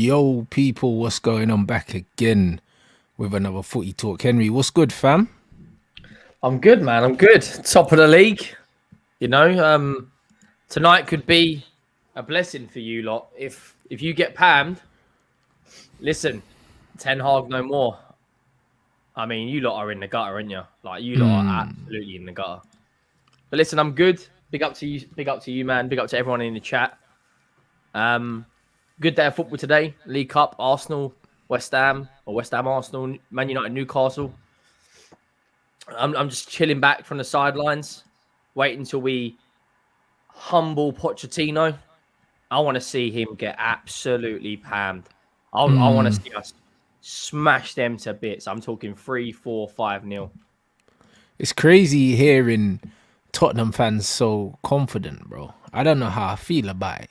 Yo, people, what's going on? Back again with another footy talk. Henry, what's good, fam? I'm good, man. I'm good. Top of the league. You know, tonight could be a blessing for you lot. If you get pammed, listen, Ten Hag no more. I mean, you lot are in the gutter, aren't you? Like you lot are absolutely in the gutter. But listen, I'm good. Big up to you. Big up to you, man. Big up to everyone in the chat. Good day of football today. League Cup, Arsenal, West Ham, Arsenal, Man United, Newcastle. I'm just chilling back from the sidelines, waiting until we humble Pochettino. I want to see him get absolutely pammed. I want to see us smash them to bits. I'm talking 3-4, 5-0. It's crazy hearing Tottenham fans so confident, bro. I don't know how I feel about it.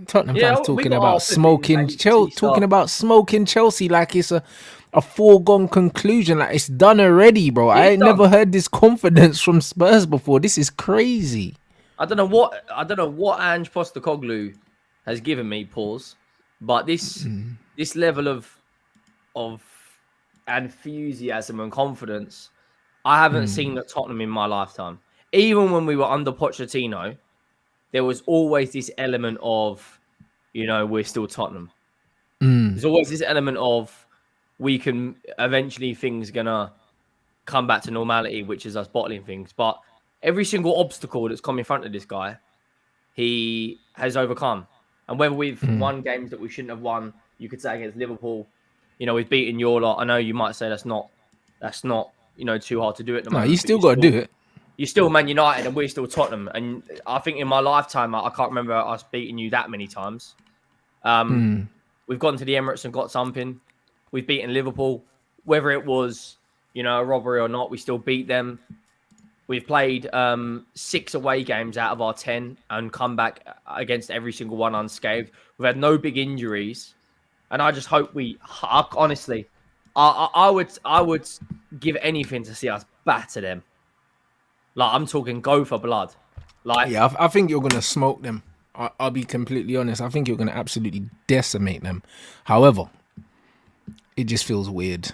Tottenham fans talking about smoking Chelsea like it's a foregone conclusion, like it's done already, bro. I ain't never heard this confidence from Spurs before. This is crazy. I don't know what Ange Postecoglou has given me pause, but this level of enthusiasm and confidence I haven't seen at Tottenham in my lifetime. Even when we were under Pochettino, there was always this element of, you know, we're still Tottenham. There's always this element of we can eventually things gonna come back to normality, which is us bottling things. But every single obstacle that's come in front of this guy, he has overcome. And whether we've won games that we shouldn't have won, you could say against Liverpool, you know, we've beaten your lot. I know you might say that's not, you know, too hard to do at the moment. No, you still got to do it. You're still Man United and we're still Tottenham. And I think in my lifetime, I can't remember us beating you that many times. We've gone to the Emirates and got something. We've beaten Liverpool. Whether it was, you know, a robbery or not, we still beat them. We've played 6 away games out of our 10 and come back against every single one unscathed. We've had no big injuries. And I just hope honestly, I would give anything to see us batter them. Like, I'm talking go for blood. Like, yeah, I think you're going to smoke them. I'll be completely honest. I think you're going to absolutely decimate them. However, it just feels weird.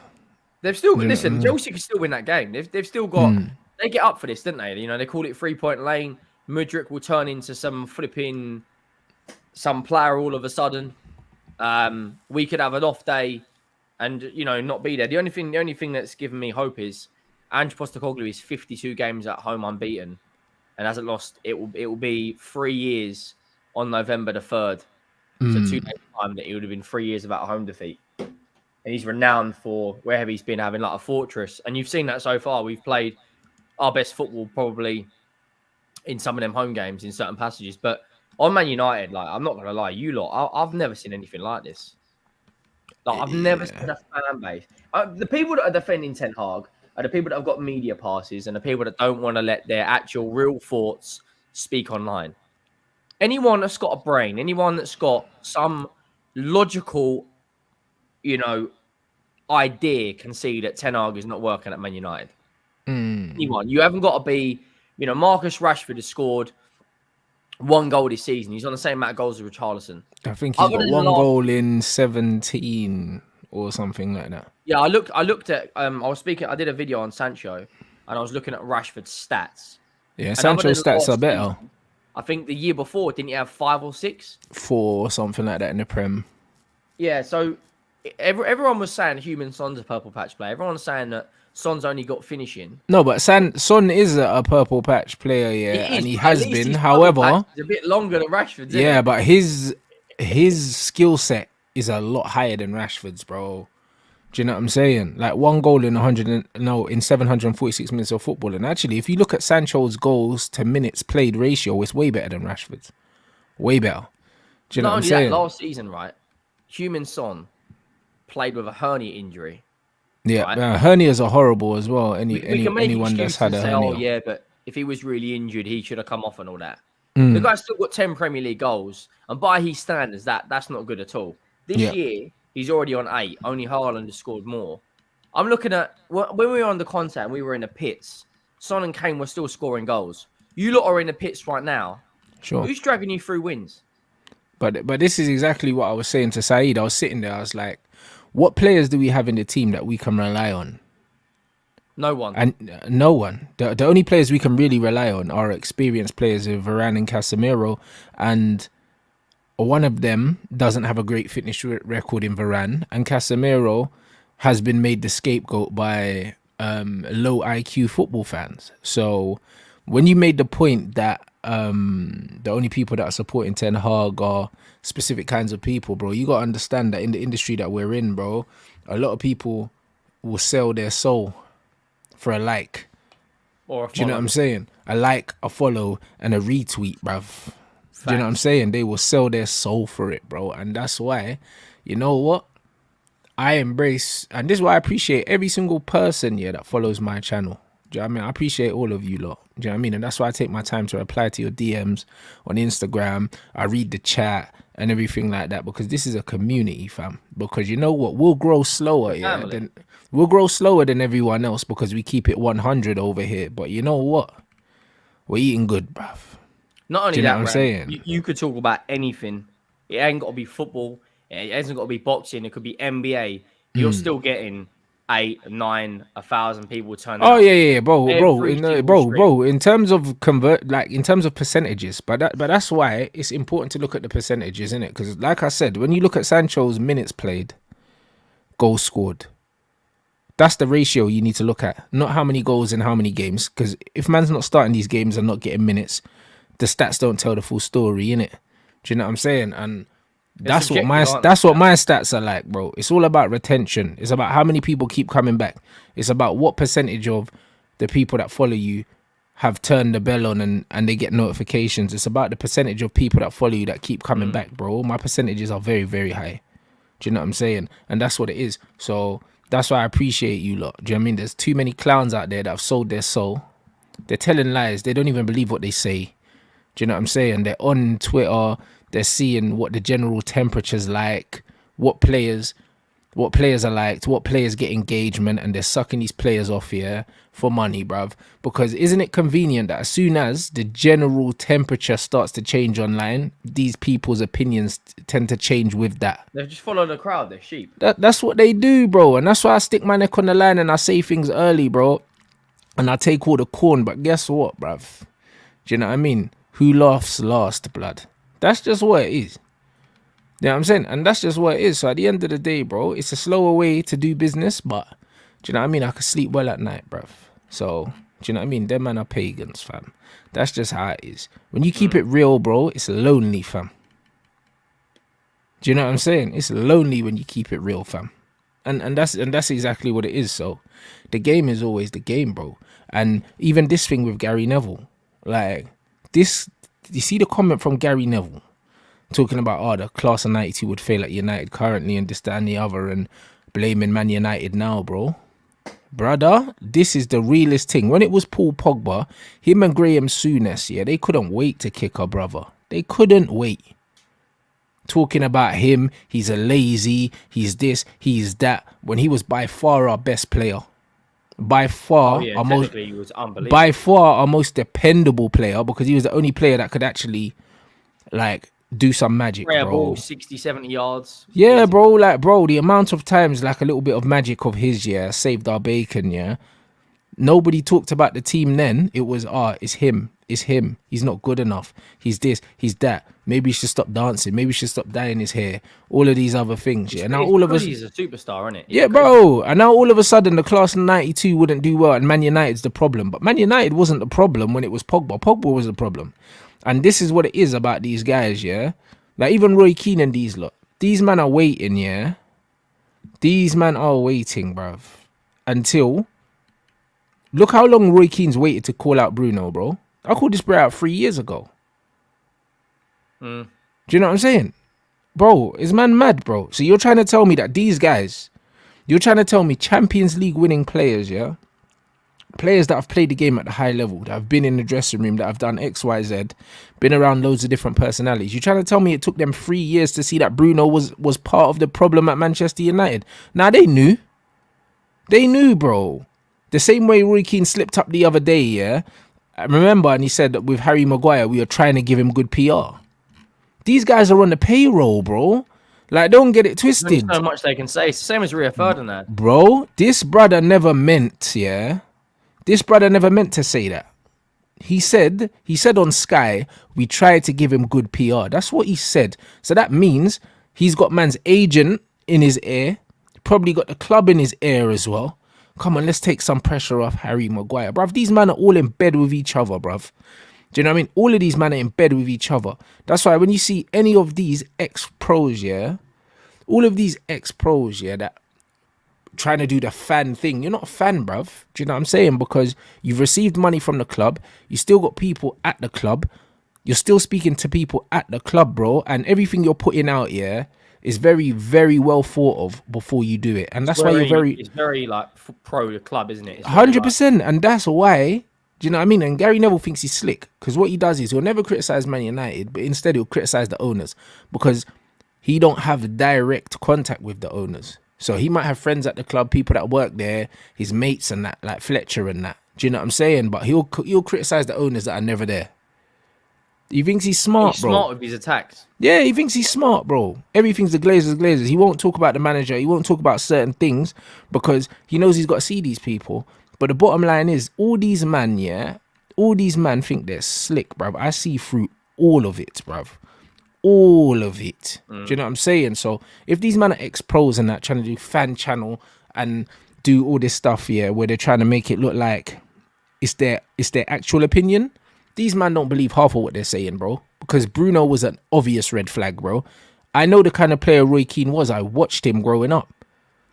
They've still, listen, Chelsea can still win that game. They've still got, they get up for this, didn't they? You know, they call it 3-point lane. Mudryk will turn into some player all of a sudden. We could have an off day and, you know, not be there. The only thing that's given me hope is Ange Postecoglou is 52 games at home unbeaten and hasn't lost. It will be 3 years on November the 3rd. So 2 days time that it would have been 3 years without a home defeat. And he's renowned for wherever he's been having like a fortress. And you've seen that so far. We've played our best football probably in some of them home games in certain passages. But on Man United, like, I'm not going to lie, you lot, I've never seen anything like this. Like, I've never seen a fan base. The people that are defending Ten Hag are the people that have got media passes and the people that don't want to let their actual real thoughts speak online. Anyone that's got a brain, anyone that's got some logical, you know, idea can see that Ten Hag is not working at Man United. Anyone. You haven't got to be, you know, Marcus Rashford has scored 1 goal this season. He's on the same amount of goals as Richarlison. I think he's got 1 goal in 17 or something like that. Yeah, I looked at I did a video on Sancho and I was looking at Rashford's stats. Yeah, Sancho's stats are better. Season, I think the year before, didn't he have 5 or 6? 4 or something like that in the Prem. Yeah, so everyone was saying Heung-min Son's a purple patch player. Everyone was saying that Son's only got finishing. No, but Son is a purple patch player, yeah, and he has been. However, he's a bit longer than Rashford's. Yeah, but his skill set is a lot higher than Rashford's, bro. Do you know what I'm saying? Like 1 goal in 746 minutes of football. And actually, if you look at Sancho's goals to minutes played ratio, it's way better than Rashford's. Way better. Do you know what I'm saying? Last season, right? Heung-min Son played with a hernia injury. Yeah, right? Hernias are horrible as well. Anyone that's had a hernia. Oh, yeah, but if he was really injured, he should have come off and all that. The guy's still got 10 Premier League goals. And by his standards, that's not good at all. This year, he's already on 8. Only Haaland has scored more. I'm looking at, when we were under contact and we were in the pits, Son and Kane were still scoring goals. You lot are in the pits right now. Sure. Who's dragging you through wins? But this is exactly what I was saying to Saeed. I was sitting there. I was like, what players do we have in the team that we can rely on? No one. And no one. The only players we can really rely on are experienced players of Varane and Casemiro, and one of them doesn't have a great fitness record in Varane, and Casemiro has been made the scapegoat by low IQ football fans. So when you made the point that the only people that are supporting Ten Hag are specific kinds of people, bro, you got to understand that in the industry that we're in, bro, a lot of people will sell their soul for a like. Or a follow. Do you know what I'm saying? A like, a follow, and a retweet, bruv. Do you know what I'm saying? They will sell their soul for it, bro. And that's why, you know what? I embrace, and this is why I appreciate every single person, yeah, that follows my channel. Do you know what I mean? I appreciate all of you lot. Do you know what I mean? And that's why I take my time to reply to your DMs on Instagram. I read the chat and everything like that, because this is a community, fam. Because you know what? We'll grow slower, yeah. We'll grow slower than everyone else because we keep it 100 over here. But you know what? We're eating good, bruv. Not only Do you know that, what I'm saying? You could talk about anything. It ain't got to be football. It hasn't got to be boxing. It could be NBA. You're still getting 8, 9, 1,000 people turning. Oh yeah, bro. In terms of in terms of percentages, but that's why it's important to look at the percentages, isn't it? Because like I said, when you look at Sancho's minutes played, goals scored, that's the ratio you need to look at, not how many goals in how many games. Because if man's not starting these games and not getting minutes, the stats don't tell the full story, innit? Do you know what I'm saying? And that's what my stats are like, bro. It's all about retention. It's about how many people keep coming back. It's about what percentage of the people that follow you have turned the bell on and they get notifications. It's about the percentage of people that follow you that keep coming back, bro. My percentages are very, very high. Do you know what I'm saying? And that's what it is. So that's why I appreciate you lot. Do you know what I mean? There's too many clowns out there that have sold their soul. They're telling lies. They don't even believe what they say. Do you know what I'm saying? They're on Twitter. They're seeing what the general temperature's like, what players are liked, what players get engagement, and they're sucking these players off here for money, bruv. Because isn't it convenient that as soon as the general temperature starts to change online, these people's opinions tend to change with that? They just follow the crowd. They're sheep. That's what they do, bro. And that's why I stick my neck on the line and I say things early, bro. And I take all the corn. But guess what, bruv? Do you know what I mean? Who laughs last, blood? That's just what it is. You know what I'm saying? And that's just what it is. So at the end of the day, bro, it's a slower way to do business, but do you know what I mean? I can sleep well at night, bruv. So, do you know what I mean? Them man are pagans, fam. That's just how it is. When you keep it real, bro, it's lonely, fam. Do you know what I'm saying? It's lonely when you keep it real, fam. And that's exactly what it is. So the game is always the game, bro. And even this thing with Gary Neville, like this, you see the comment from Gary Neville talking about, the class of 92 would fail at United currently and this, that and the other, and blaming Man United now, bro. Brother, this is the realest thing. When it was Paul Pogba, him and Graham Souness, yeah, they couldn't wait to kick our brother. They couldn't wait. Talking about him, he's a lazy, he's this, he's that, when he was by far our best player. By far, he was unbelievable. By far our most dependable player, because he was the only player that could actually, like, do some magic, bro. Ball, 60, 70 yards. Yeah, bro, like, bro, the amount of times, like, a little bit of magic of his, yeah, saved our bacon, yeah. Nobody talked about the team then. It was, it's him. It's him. He's not good enough. He's this. He's that. Maybe he should stop dancing. Maybe he should stop dyeing his hair. All of these other things. Yeah. Now all of us. He's a superstar, isn't it? Yeah, bro. And now all of a sudden the class of 92 wouldn't do well, and Man United's the problem. But Man United wasn't the problem when it was Pogba. Pogba was the problem. And this is what it is about these guys. Yeah. Like even Roy Keane and these lot. These men are waiting. Yeah. These men are waiting, bruv. Until. Look how long Roy Keane's waited to call out Bruno, bro. I called this bro out 3 years ago. Do you know what I'm saying? Bro, is man mad, bro? So you're trying to tell me that these guys, you're trying to tell me Champions League winning players, yeah? Players that have played the game at the high level, that have been in the dressing room, that have done X, Y, Z, been around loads of different personalities. You're trying to tell me it took them 3 years to see that Bruno was part of the problem at Manchester United? Now, they knew. They knew, bro. The same way Roy Keane slipped up the other day, yeah? I remember, and he said that with Harry Maguire, we were trying to give him good PR. These guys are on the payroll, bro. Like, don't get it There's only twisted. so much they can say. It's the same as Rio Ferdinand. Bro, this brother never meant, yeah? This brother never meant to say that. He said on Sky, we tried to give him good PR. That's what he said. So that means he's got man's agent in his ear, probably got the club in his ear as well. Come on, let's take some pressure off Harry Maguire. Bruv, these men are all in bed with each other, bruv. Do you know what I mean? All of these men are in bed with each other. That's why when you see any of these ex-pros, yeah, all of these ex-pros, yeah, that trying to do the fan thing, you're not a fan, bruv. Do you know what I'm saying? Because you've received money from the club, you still got people at the club, you're still speaking to people at the club, bro, and everything you're putting out, yeah, is very, very well thought of before you do it. And that's why you're very... It's very, like, pro the club, isn't it? 100%, and that's why... Do you know what I mean? And Gary Neville thinks he's slick, because what he does is he'll never criticize Man United, but instead he'll criticize the owners, because he don't have direct contact with the owners. So he might have friends at the club, people that work there, his mates and that, like Fletcher and that. Do you know what I'm saying? But he'll criticize the owners that are never there. He thinks he's smart, bro. He's smart with his attacks. Yeah, he thinks he's smart, bro. Everything's the Glazers. He won't talk about the manager. He won't talk about certain things because he knows he's got to see these people. But the bottom line is, all these man think they're slick, bruv. I see through all of it, bruv. All of it. Do you know what I'm saying? So if these men are ex-pros and that, trying to do fan channel and do all this stuff, yeah, where they're trying to make it look like it's their actual opinion, these men don't believe half of what they're saying, bro. Because Bruno was an obvious red flag, bro. I know the kind of player Roy Keane was. I watched him growing up.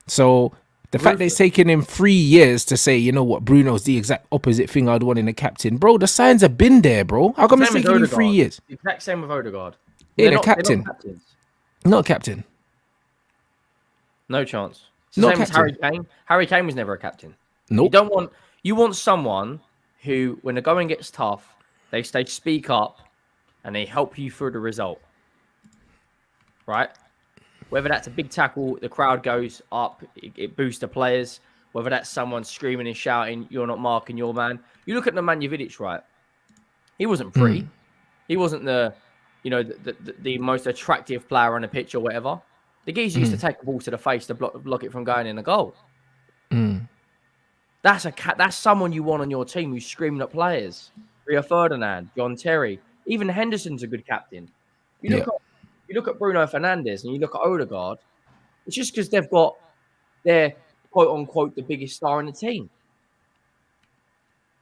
So the fact that it's taken him 3 years to say, you know what, Bruno's the exact opposite thing I'd want in a captain. Bro, the signs have been there, bro. How come it's taken you 3 years? The exact same with Odegaard. Yeah, the captain. Not a captain. No chance. It's Not the same as Harry Kane. Harry Kane was never a captain. Nope. You want someone who, when the going gets tough, they speak up and they help you through the result. Right? Whether that's a big tackle, the crowd goes up, it boosts the players. Whether that's someone screaming and shouting, you're not marking your man. You look at Nemanja Vidic, right? He wasn't pretty. He wasn't the most attractive player on the pitch or whatever. The geezer used to take a ball to the face to block it from going in a goal. That's someone you want on your team who's screaming at players. Rio Ferdinand, John Terry, even Henderson's a good captain. You look at Bruno Fernandes and you look at Odegaard. It's just because they've got their quote unquote the biggest star in the team.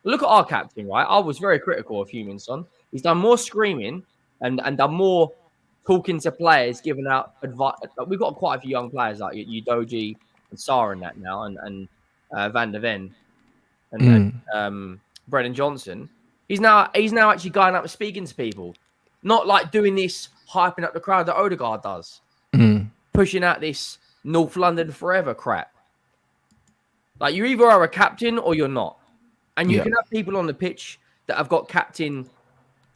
Look at our captain, right? I was very critical of Huminson. He's done more screaming and done more talking to players, giving out advice. We've got quite a few young players like Udogie and Sarr and that now, and Van der Ven and Brennan Johnson. He's now actually going up and speaking to people, not like doing this hyping up the crowd that Odegaard does, pushing out this North London forever crap. Like, you either are a captain or you're not, and you can have people on the pitch that have got captain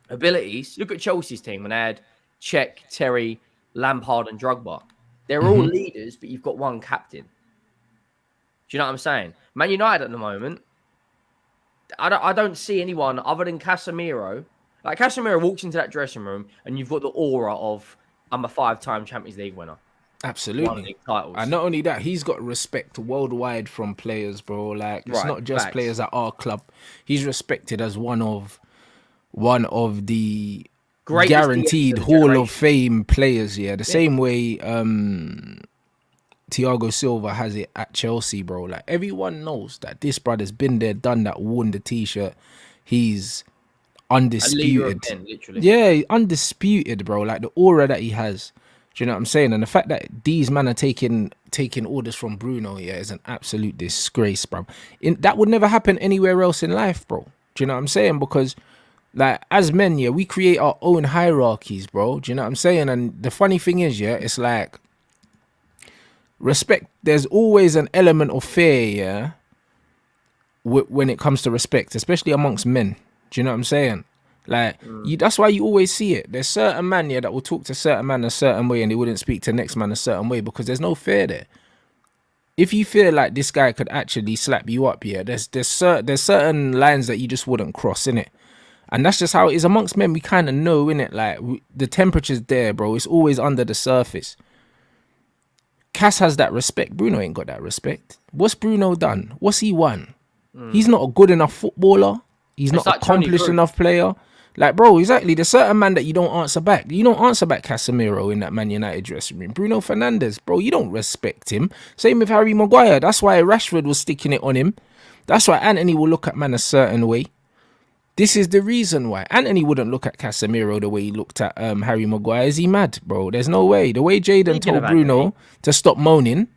abilities. Look at Chelsea's team when they had Cech, Terry, Lampard, and Drogba. They're all leaders, but you've got one captain. Do you know what I'm saying? Man United at the moment, I don't see anyone other than Casemiro. Like, Casemiro walks into that dressing room and you've got the aura of, I'm a 5-time Champions League winner. Absolutely. And not only that, he's got respect worldwide from players, bro. Like, it's not just players at our club. He's respected as one of the greatest guaranteed Hall of Fame players, the same way Thiago Silva has it at Chelsea, bro. Like, everyone knows that this brother's been there, done that, worn the t-shirt. He's undisputed. Undisputed, bro. Like, the aura that he has. Do you know what I'm saying? And the fact that these men are taking orders from Bruno, is an absolute disgrace, bro. That would never happen anywhere else in life, bro. Do you know what I'm saying? Because, like, as men, we create our own hierarchies, bro. Do you know what I'm saying? And the funny thing is, it's like, respect, there's always an element of fear, when it comes to respect, especially amongst men. Do you know what I'm saying? Like, that's why you always see it. There's certain man, that will talk to certain man a certain way and they wouldn't speak to the next man a certain way because there's no fear there. If you feel like this guy could actually slap you up, there's certain lines that you just wouldn't cross, innit? And that's just how it is amongst men. We kind of know, innit? Like, the temperature's there, bro. It's always under the surface. Cass has that respect. Bruno ain't got that respect. What's Bruno done? What's he won? He's not a good enough footballer. He's not like accomplished enough player. Like, bro, exactly. There's certain man that you don't answer back. You don't answer back Casemiro in that Man United dressing room. Bruno Fernandes, bro, you don't respect him. Same with Harry Maguire. That's why Rashford was sticking it on him. That's why Anthony will look at man a certain way. This is the reason why. Anthony wouldn't look at Casemiro the way he looked at Harry Maguire. Is he mad, bro? There's no way. The way Jadon told Bruno to stop moaning,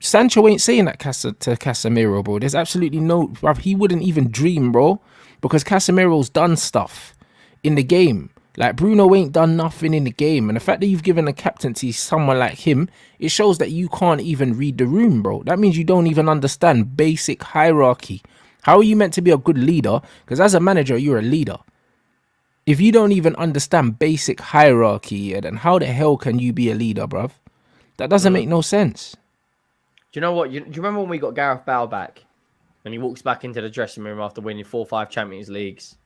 Sancho ain't saying that to Casemiro, bro. There's absolutely no... Bro, he wouldn't even dream, bro. Because Casemiro's done stuff in the game. Like, Bruno ain't done nothing in the game. And the fact that you've given a captaincy to someone like him, it shows that you can't even read the room, bro. That means you don't even understand basic hierarchy. How are you meant to be a good leader? Because as a manager, you're a leader. If you don't even understand basic hierarchy, then how the hell can you be a leader, bruv? That doesn't make no sense. Do you know what? Do you remember when we got Gareth Bale back? And he walks back into the dressing room after winning 4 or 5 Champions Leagues,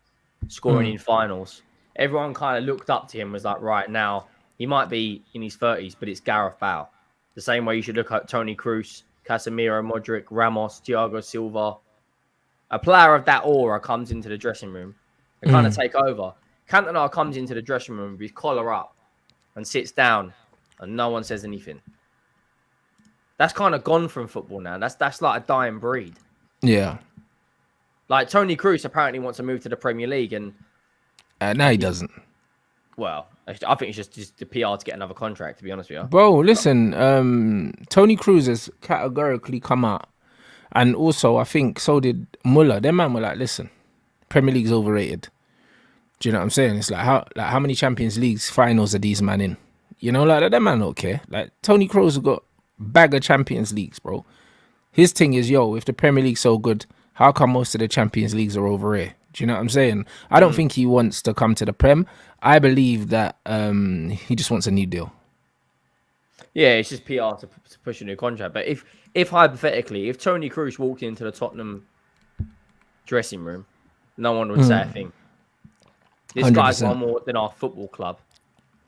scoring in finals. Everyone kind of looked up to him, was like, right now, he might be in his 30s, but it's Gareth Bale. The same way you should look at Toni Kroos, Casemiro, Modric, Ramos, Thiago Silva. A player of that aura comes into the dressing room and kind of take over. Cantona comes into the dressing room with his collar up and sits down and no one says anything. That's kind of gone from football now. That's like a dying breed. Yeah. Like Toni Kroos apparently wants to move to the Premier League and... no, he doesn't. Well, I think it's just the PR to get another contract, to be honest with you. Bro, listen, Toni Kroos has categorically come out. And also, I think so did Muller. Them man were like, listen, Premier League's overrated. Do you know what I'm saying? It's like how many Champions Leagues finals are these man in? You know, like that man don't care. Like Toni Kroos has got bag of Champions Leagues, bro. His thing is, if the Premier League's so good, how come most of the Champions Leagues are over here? Do you know what I'm saying? I don't think he wants to come to the Prem. I believe that he just wants a new deal. Yeah, it's just PR to push a new contract. But if hypothetically, if Toni Kroos walked into the Tottenham dressing room, no one would say a thing. This 100%. Guy's won more than our football club.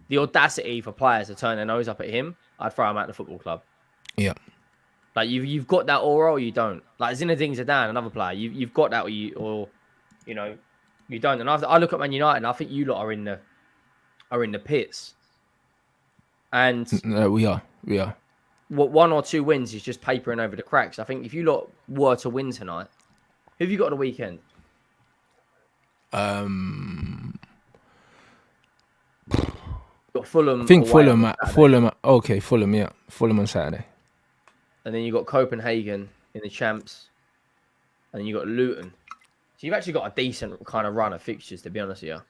The audacity for players to turn their nose up at him, I'd throw him out the football club. Yeah. Like you've got that aura or you don't. Like Zinedine Zidane, another player, you've got that or you don't. And I look at Man United and I think you lot are in the pits. And we are. What 1 or 2 wins is just papering over the cracks. I think if you lot were to win tonight, who have you got on the weekend? Got Fulham. I think Fulham. Okay, Fulham. Yeah, Fulham on Saturday. And then you got Copenhagen in the champs, and then you got Luton. So you've actually got a decent kind of run of fixtures, to be honest with you.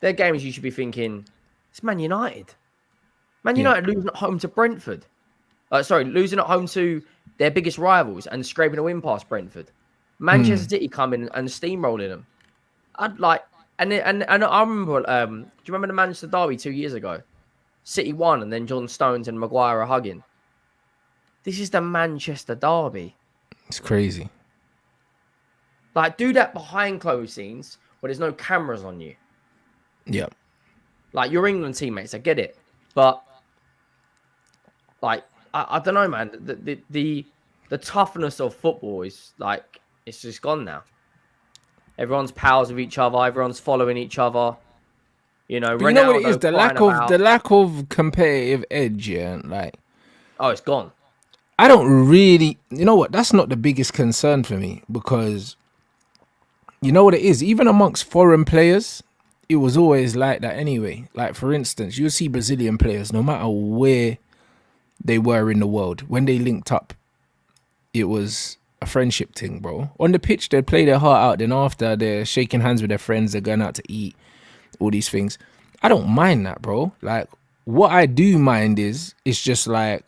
They're games you should be thinking, it's Man United. Man United losing at home to Brentford. Losing at home to their biggest rivals and scraping a win past Brentford. Manchester City coming and steamrolling them. And I remember, do you remember the Manchester derby 2 years ago? City won and then John Stones and Maguire are hugging. This is the Manchester derby. It's crazy. Like, do that behind closed scenes where there's no cameras on you. Yeah. Like, your England teammates, I get it. But, like, I don't know, man. The toughness of football is, like, it's just gone now. Everyone's pals with each other. Everyone's following each other. You know, but you know what it is? The lack of competitive edge, yeah. Like, oh, it's gone. I don't really, you know what? That's not the biggest concern for me because, you know what it is? Even amongst foreign players, it was always like that anyway. Like, for instance, you'll see Brazilian players, no matter where they were in the world, when they linked up, it was a friendship thing, bro. On the pitch, they'd play their heart out. Then after, they're shaking hands with their friends. They're going out to eat, all these things. I don't mind that, bro. Like, what I do mind is, it's just like,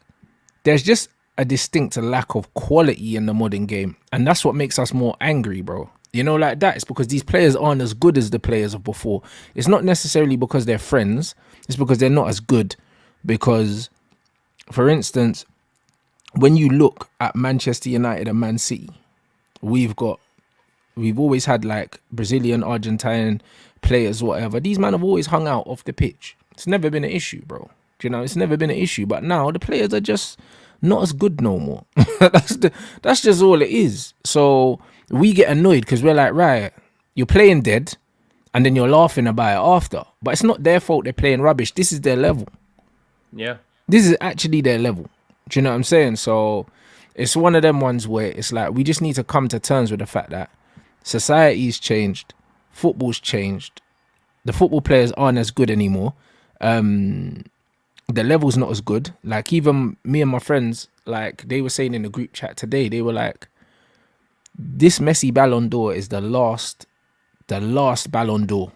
there's just a distinct lack of quality in the modern game. And that's what makes us more angry, bro. You know, like that. It's because these players aren't as good as the players of before. It's not necessarily because they're friends. It's because they're not as good. Because, for instance, when you look at Manchester United and Man City, we've got we've always had like Brazilian, Argentine players, whatever. These men have always hung out off the pitch. It's never been an issue, bro. You know, it's never been an issue. But now the players are just not as good no more. That's just all it is. So we get annoyed because we're like, right, you're playing dead and then you're laughing about it after. But it's not their fault they're playing rubbish. This is their level. Yeah. This is actually their level. Do you know what I'm saying? So it's one of them ones where it's like we just need to come to terms with the fact that society's changed, football's changed, the football players aren't as good anymore. The level's not as good. Like even me and my friends, like they were saying in the group chat today, they were like, this Messi Ballon d'Or is the last Ballon d'Or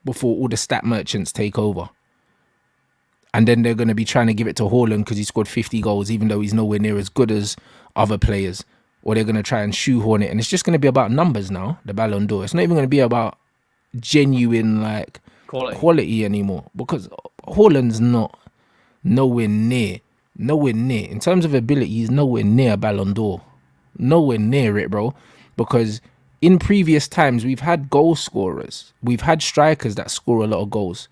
before all the stat merchants take over. And then they're going to be trying to give it to Haaland because he scored 50 goals, even though he's nowhere near as good as other players. Or they're going to try and shoehorn it. And it's just going to be about numbers now, the Ballon d'Or. It's not even going to be about genuine like quality anymore. Because Haaland's not nowhere near. In terms of ability, he's nowhere near Ballon d'Or. Nowhere near it, bro. Because in previous times, we've had goal scorers. We've had strikers that score a lot of goals.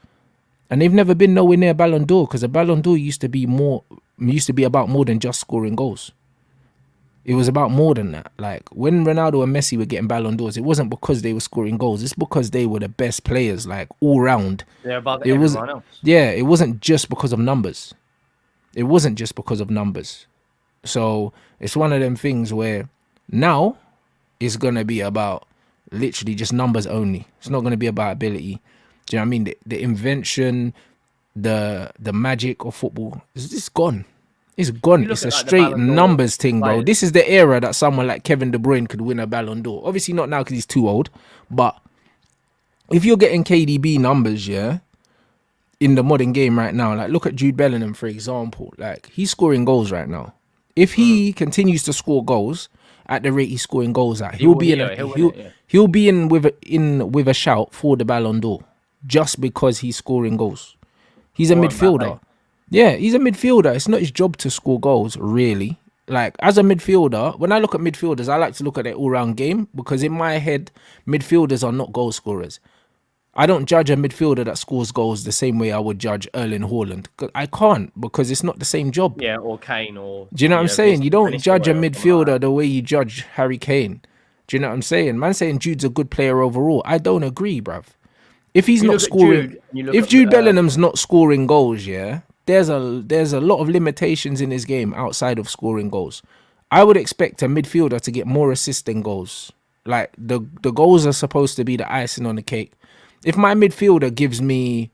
And they've never been nowhere near Ballon d'Or because a Ballon d'Or used to be about more than just scoring goals. It was about more than that. Like when Ronaldo and Messi were getting Ballon d'Ors, it wasn't because they were scoring goals. It's because they were the best players, like all round. They're above everyone else. Yeah, it wasn't just because of numbers. So it's one of them things where now it's gonna be about literally just numbers only. It's not gonna be about ability. Do you know what I mean? The invention, the magic of football is just gone. It's gone. It's a straight numbers thing, bro. This is the era that someone like Kevin De Bruyne could win a Ballon d'Or. Obviously not now because he's too old. But if you're getting KDB numbers, yeah, in the modern game right now, like look at Jude Bellingham, for example. Like he's scoring goals right now. If he continues to score goals at the rate he's scoring goals at, he'll be in with a shout for the Ballon d'Or. Just because he's scoring goals. He's a midfielder. Yeah, he's a midfielder. It's not his job to score goals, really. Like, as a midfielder, when I look at midfielders, I like to look at their all-round game because in my head, midfielders are not goal scorers. I don't judge a midfielder that scores goals the same way I would judge Erling Haaland. I can't because it's not the same job. Yeah, or Kane or... Do you know what I'm saying? You don't judge a midfielder the way you judge Harry Kane. Do you know what I'm saying? Man saying Jude's a good player overall. I don't agree, bruv. If he's not scoring, if Jude Bellingham's not scoring goals, yeah, there's a lot of limitations in his game outside of scoring goals. I would expect a midfielder to get more assists than goals. Like the goals are supposed to be the icing on the cake. If my midfielder gives me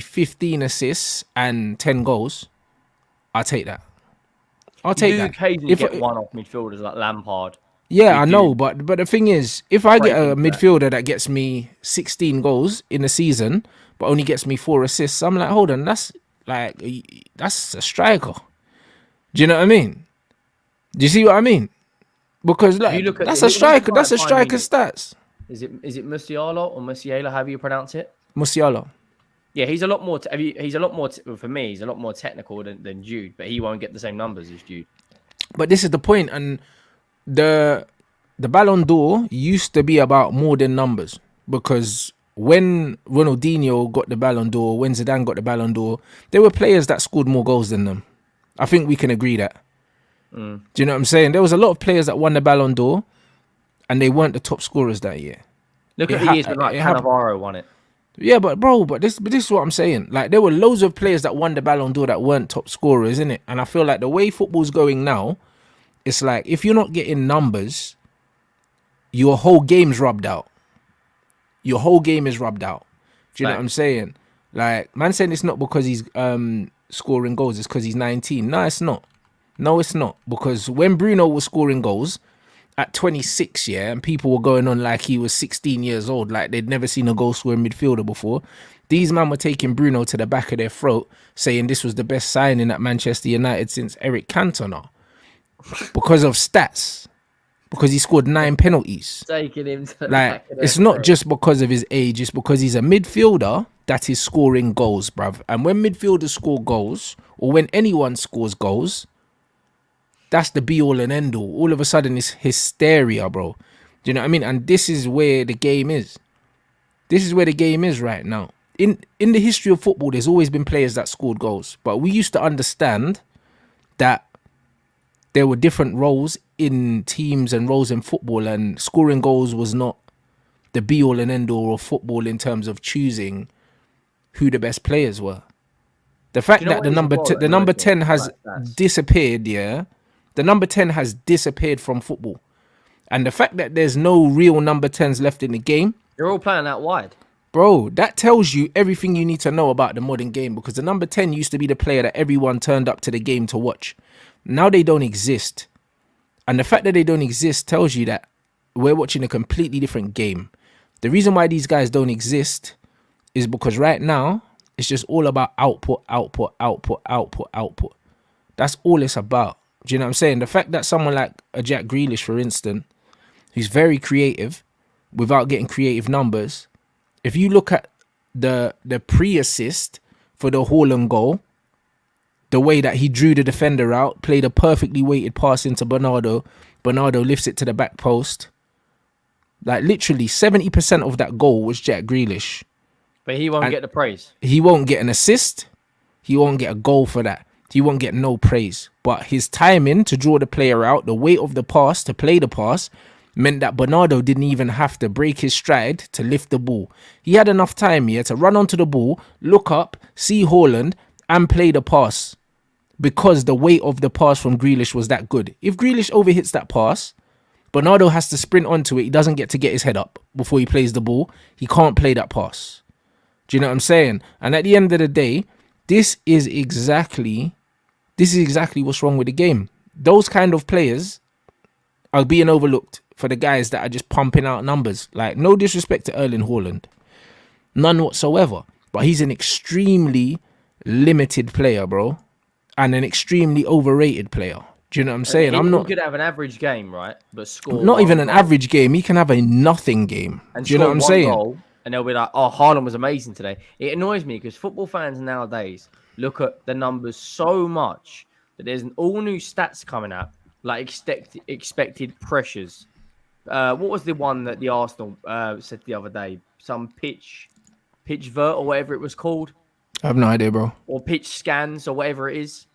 15 assists and 10 goals, I'll take that. I'll take that. Occasionally get one off midfielders like Lampard. Yeah, I know, but the thing is, if I get a midfielder that gets me 16 goals in a season, but only gets me 4 assists, I'm like, hold on, that's a striker. Do you know what I mean? Do you see what I mean? Because like, that's a striker. That's a striker's stats. Is it Musiala or Musiala? However you pronounce it? Musiala. Yeah, he's a lot more. For me, he's a lot more technical than Jude, but he won't get the same numbers as Jude. But this is the point, and the Ballon d'Or used to be about more than numbers because when Ronaldinho got the Ballon d'Or, when Zidane got the Ballon d'Or, there were players that scored more goals than them. I think we can agree that. Do you know what I'm saying? There was a lot of players that won the Ballon d'Or and they weren't the top scorers that year. Look at the years when like Cannavaro won it. Yeah, but this is what I'm saying. Like there were loads of players that won the Ballon d'Or that weren't top scorers, innit? And I feel like the way football's going now, it's like if you're not getting numbers, your whole game's rubbed out. Your whole game is rubbed out. Do you know what I'm saying? Like, man saying it's not because he's scoring goals, it's because he's 19. No, it's not. No, it's not. Because when Bruno was scoring goals at 26, yeah, and people were going on like he was 16 years old, like they'd never seen a goal-scoring midfielder before, these men were taking Bruno to the back of their throat, saying this was the best signing at Manchester United since Eric Cantona. Because of stats. Because he scored 9 penalties. Taking him to like, it's not just because of his age, it's because he's a midfielder that is scoring goals, bruv. And when midfielders score goals, or when anyone scores goals, that's the be all and end all. All of a sudden it's hysteria, bro. Do you know what I mean? And this is where the game is. This is where the game is right now. In the history of football, there's always been players that scored goals, but we used to understand that there were different roles in teams and roles in football, and scoring goals was not the be all and end all of football in terms of choosing who the best players were. The fact that the number 10 has disappeared, yeah, the number 10 has disappeared from football, and the fact that there's no real number 10s left in the game. They're all playing out wide. Bro, that tells you everything you need to know about the modern game, because the number 10 used to be the player that everyone turned up to the game to watch. Now they don't exist. And the fact that they don't exist tells you that we're watching a completely different game. The reason why these guys don't exist is because right now it's just all about output. That's all it's about. Do you know what I'm saying? The fact that someone like a Jack Grealish, for instance, who's very creative without getting creative numbers, if you look at the pre-assist for the Haaland goal, the way that he drew the defender out, played a perfectly weighted pass into Bernardo. Bernardo lifts it to the back post. Like literally 70% of that goal was Jack Grealish. But he won't get the praise. He won't get an assist. He won't get a goal for that. He won't get no praise. But his timing to draw the player out, the weight of the pass to play the pass, meant that Bernardo didn't even have to break his stride to lift the ball. He had enough time here to run onto the ball, look up, see Haaland, and play the pass, because the weight of the pass from Grealish was that good. If Grealish overhits that pass, Bernardo has to sprint onto it. He doesn't get to get his head up before he plays the ball. He can't play that pass. Do you know what I'm saying? And at the end of the day, this is exactly what's wrong with the game. Those kind of players are being overlooked for the guys that are just pumping out numbers. Like, no disrespect to Erling Haaland, none whatsoever, but he's an extremely limited player, bro, and an extremely overrated player. Do you know what I'm saying? He could have an average game, right? But score not even an average game. He can have a nothing game. And do you know what I'm saying? Goal, and they'll be like, "Oh, Haaland was amazing today." It annoys me because football fans nowadays look at the numbers so much that there's all new stats coming out, like expected pressures. What was the one that the Arsenal said the other day? Some pitch vert or whatever it was called. I have no idea, bro. Or pitch scans or whatever it is.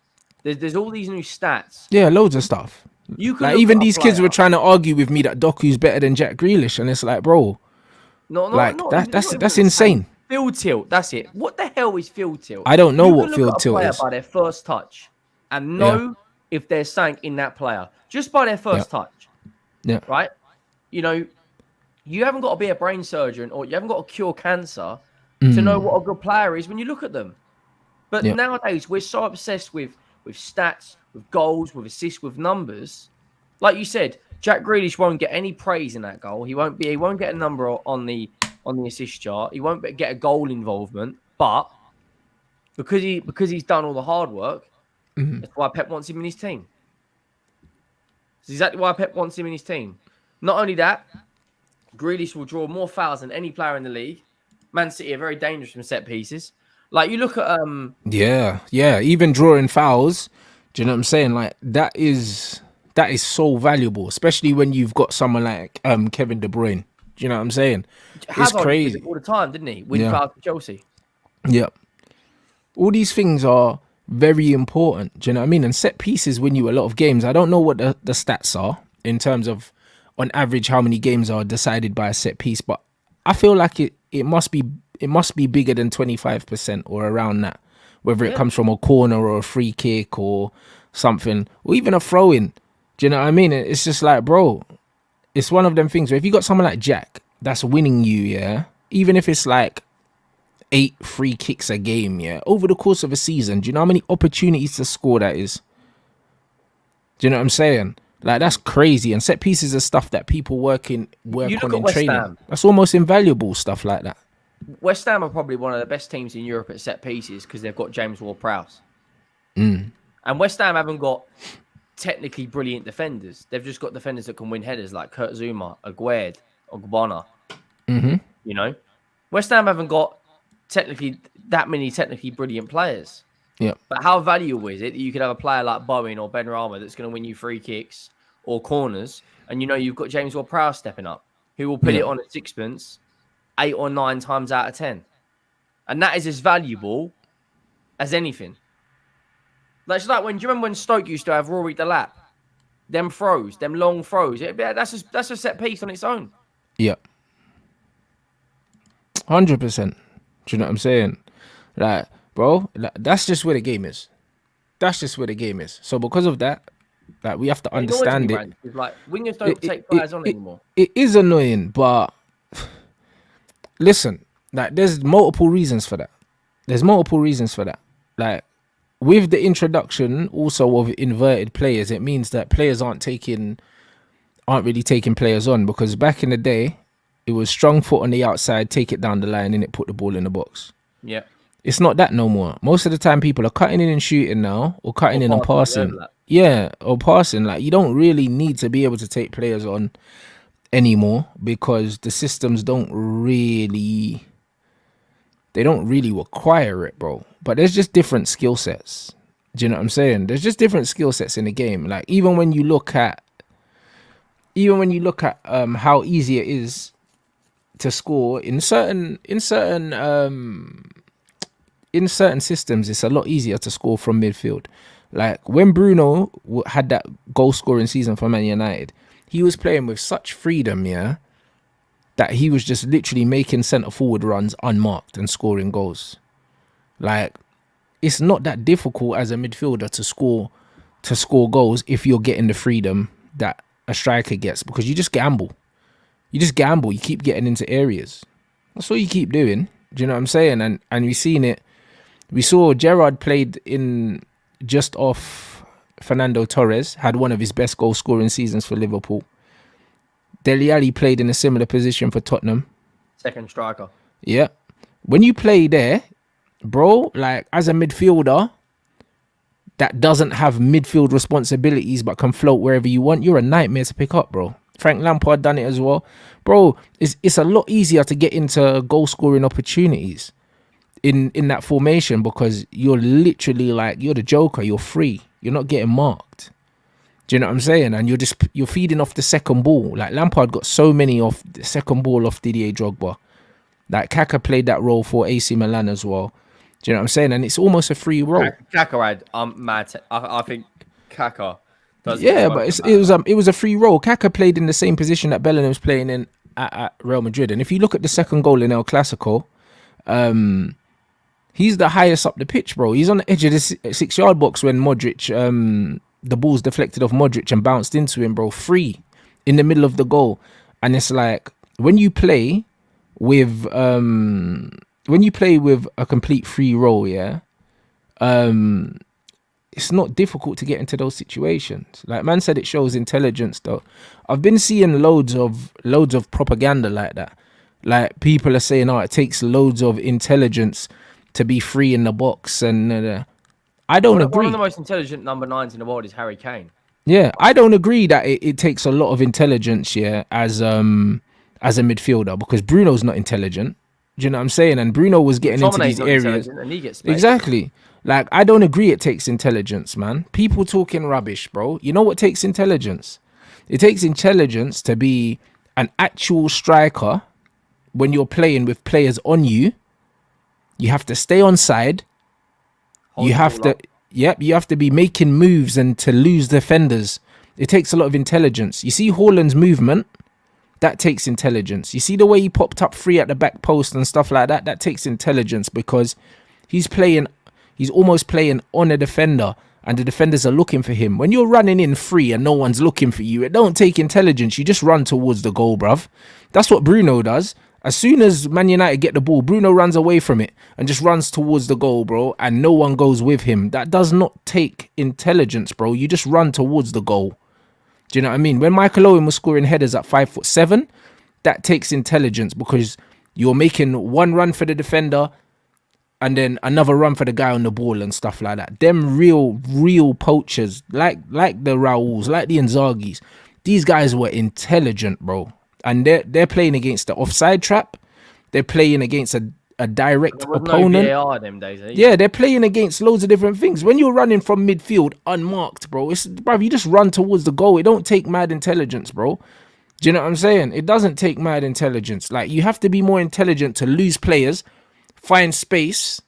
There's all these new stats. Yeah, loads of stuff. You can like even these kids were trying to argue with me that Doku's better than Jack Grealish, and it's like, bro, that's insane. Field tilt, that's it. What the hell is field tilt? I don't know what field tilt is. By their first touch, and know if there's something in that player just by their first touch. Yeah. Right. You know, you haven't got to be a brain surgeon or you haven't got to cure cancer to know what a good player is when you look at them. But nowadays we're so obsessed with stats, with goals, with assists, with numbers. Like you said, Jack Grealish won't get any praise in that goal. He won't get a number on the assist chart. He won't get a goal involvement. But because he's done all the hard work, that's why Pep wants him in his team. It's exactly why Pep wants him in his team. Not only that, Grealish will draw more fouls than any player in the league. Man City are very dangerous from set pieces. Like you look at even drawing fouls. Do you know what I'm saying? Like that is so valuable, especially when you've got someone like Kevin De Bruyne. Do you know what I'm saying? It's crazy all the time, didn't he? Win fouls for Chelsea. Yeah, all these things are very important. Do you know what I mean? And set pieces win you a lot of games. I don't know what the stats are in terms of, on average, how many games are decided by a set piece, but I feel like it must be bigger than 25% or around that, whether it comes from a corner or a free kick or something, or even a throw in. Do you know what I mean? It's just like, bro, it's one of them things where if you got someone like Jack that's winning you, even if it's like 8 free kicks a game, over the course of a season, do you know how many opportunities to score that is? Do you know what I'm saying? Like, that's crazy. And set pieces are stuff that people work on in training. That's almost invaluable, stuff like that. West Ham are probably one of the best teams in Europe at set pieces because they've got James Ward-Prowse. And West Ham haven't got technically brilliant defenders. They've just got defenders that can win headers like Kurt Zouma, Aguerd, Ogbonna. You know? West Ham haven't got that many technically brilliant players. Yeah. But how valuable is it that you could have a player like Bowen or Benrahma that's going to win you free kicks or corners, and you've got James Ward-Prowse stepping up, who will put it on at sixpence 8 or 9 times out of 10, and that is as valuable as anything. That's like do you remember when Stoke used to have Rory Delap? Them throws, them long throws. That's a set piece on its own. Yeah. 100%. Do you know what I'm saying? Like, bro, that's just where the game is. That's just where the game is. So because of that, like, we have to understand it. It's like wingers don't take players on anymore. It is annoying, but listen, like, there's multiple reasons for that. Like, with the introduction also of inverted players, it means that players aren't really taking players on, because back in the day, it was strong foot on the outside, take it down the line, and it put the ball in the box. Yeah. It's not that no more. Most of the time, people are cutting in and shooting now, or cutting in and passing. Yeah, or passing. Like, you don't really need to be able to take players on anymore, because the systems don't really require it, bro. But there's just different skill sets. Do you know what I'm saying? There's just different skill sets in the game. Like, even when you look at how easy it is to score in certain systems, it's a lot easier to score from midfield. Like, when Bruno had that goal scoring season for Man United, he was playing with such freedom, yeah, that he was just literally making centre forward runs unmarked and scoring goals. Like, it's not that difficult as a midfielder to score goals if you're getting the freedom that a striker gets, because you just gamble. You keep getting into areas. That's what you keep doing. Do you know what I'm saying? And we've seen it. We saw Gerrard played in just off Fernando Torres, had one of his best goal scoring seasons for Liverpool. Dele Alli played in a similar position for Tottenham. Second striker. Yeah. When you play there, bro, like, as a midfielder that doesn't have midfield responsibilities but can float wherever you want, you're a nightmare to pick up, bro. Frank Lampard done it as well. Bro, it's a lot easier to get into goal scoring opportunities in that formation, because you're literally like, you're the Joker, you're free. You're not getting marked. Do you know what I'm saying? And you're feeding off the second ball. Like, Lampard got so many off the second ball off Didier Drogba. Like, Kaka played that role for AC Milan as well. Do you know what I'm saying? And it's almost a free role. Kaka had mad. I think Kaka does. Yeah, but it was a free role. Kaka played in the same position that Bellingham was playing in at Real Madrid. And if you look at the second goal in El Clasico, he's the highest up the pitch, bro. He's on the edge of the 6-yard box when Modric, the ball's deflected off Modric and bounced into him, bro. Free in the middle of the goal. And it's like, when you play with a complete free role, yeah, it's not difficult to get into those situations. Like, man said, it shows intelligence, though. I've been seeing loads of propaganda like that. Like, people are saying, it takes loads of intelligence to be free in the box, and I don't agree. One of the most intelligent number 9s in the world is Harry Kane. Yeah, I don't agree that it takes a lot of intelligence, yeah, as a midfielder, because Bruno's not intelligent. Do you know what I'm saying? And Bruno was getting into these areas. And he gets space. Exactly. Like, I don't agree it takes intelligence, man. People talking rubbish, bro. You know what takes intelligence? It takes intelligence to be an actual striker when you're playing with players on you. You have to stay on side. You have to be making moves and to lose defenders. It takes a lot of intelligence. You see Haaland's movement? That takes intelligence. You see the way he popped up free at the back post and stuff like that? That takes intelligence, because he's almost playing on a defender, and the defenders are looking for him. When you're running in free and no one's looking for you, it don't take intelligence. You just run towards the goal, bruv. That's what Bruno does. As soon as Man United get the ball, Bruno runs away from it and just runs towards the goal, bro, and no one goes with him. That does not take intelligence, bro. You just run towards the goal. Do you know what I mean? When Michael Owen was scoring headers at 5'7", that takes intelligence, because you're making one run for the defender and then another run for the guy on the ball and stuff like that. Them real poachers, like the Raúls, like the Inzagis, these guys were intelligent, bro. And they're playing against the offside trap. They're playing against a direct There was opponent. no VAR them days. Yeah, they're playing against loads of different things. When you're running from midfield unmarked, bro, you just run towards the goal. It don't take mad intelligence, bro. Do you know what I'm saying? It doesn't take mad intelligence. Like, you have to be more intelligent to lose players, find space,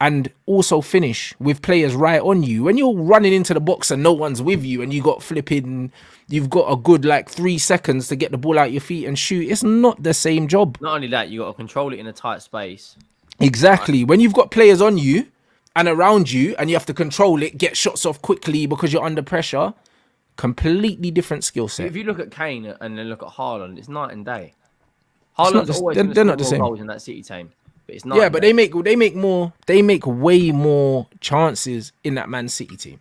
and also finish with players right on you. When you're running into the box and no one's with you and you've got a good like 3 seconds to get the ball out your feet and shoot, it's not the same job. Not only that, you got to control it in a tight space. Exactly. When you've got players on you and around you and you have to control it, get shots off quickly because you're under pressure, completely different skill set. If you look at Kane and then look at Haaland, it's night and day. Haaland's always they're not the same goals in that City team. But it's not. Yeah, but they make way more chances in that Man City team.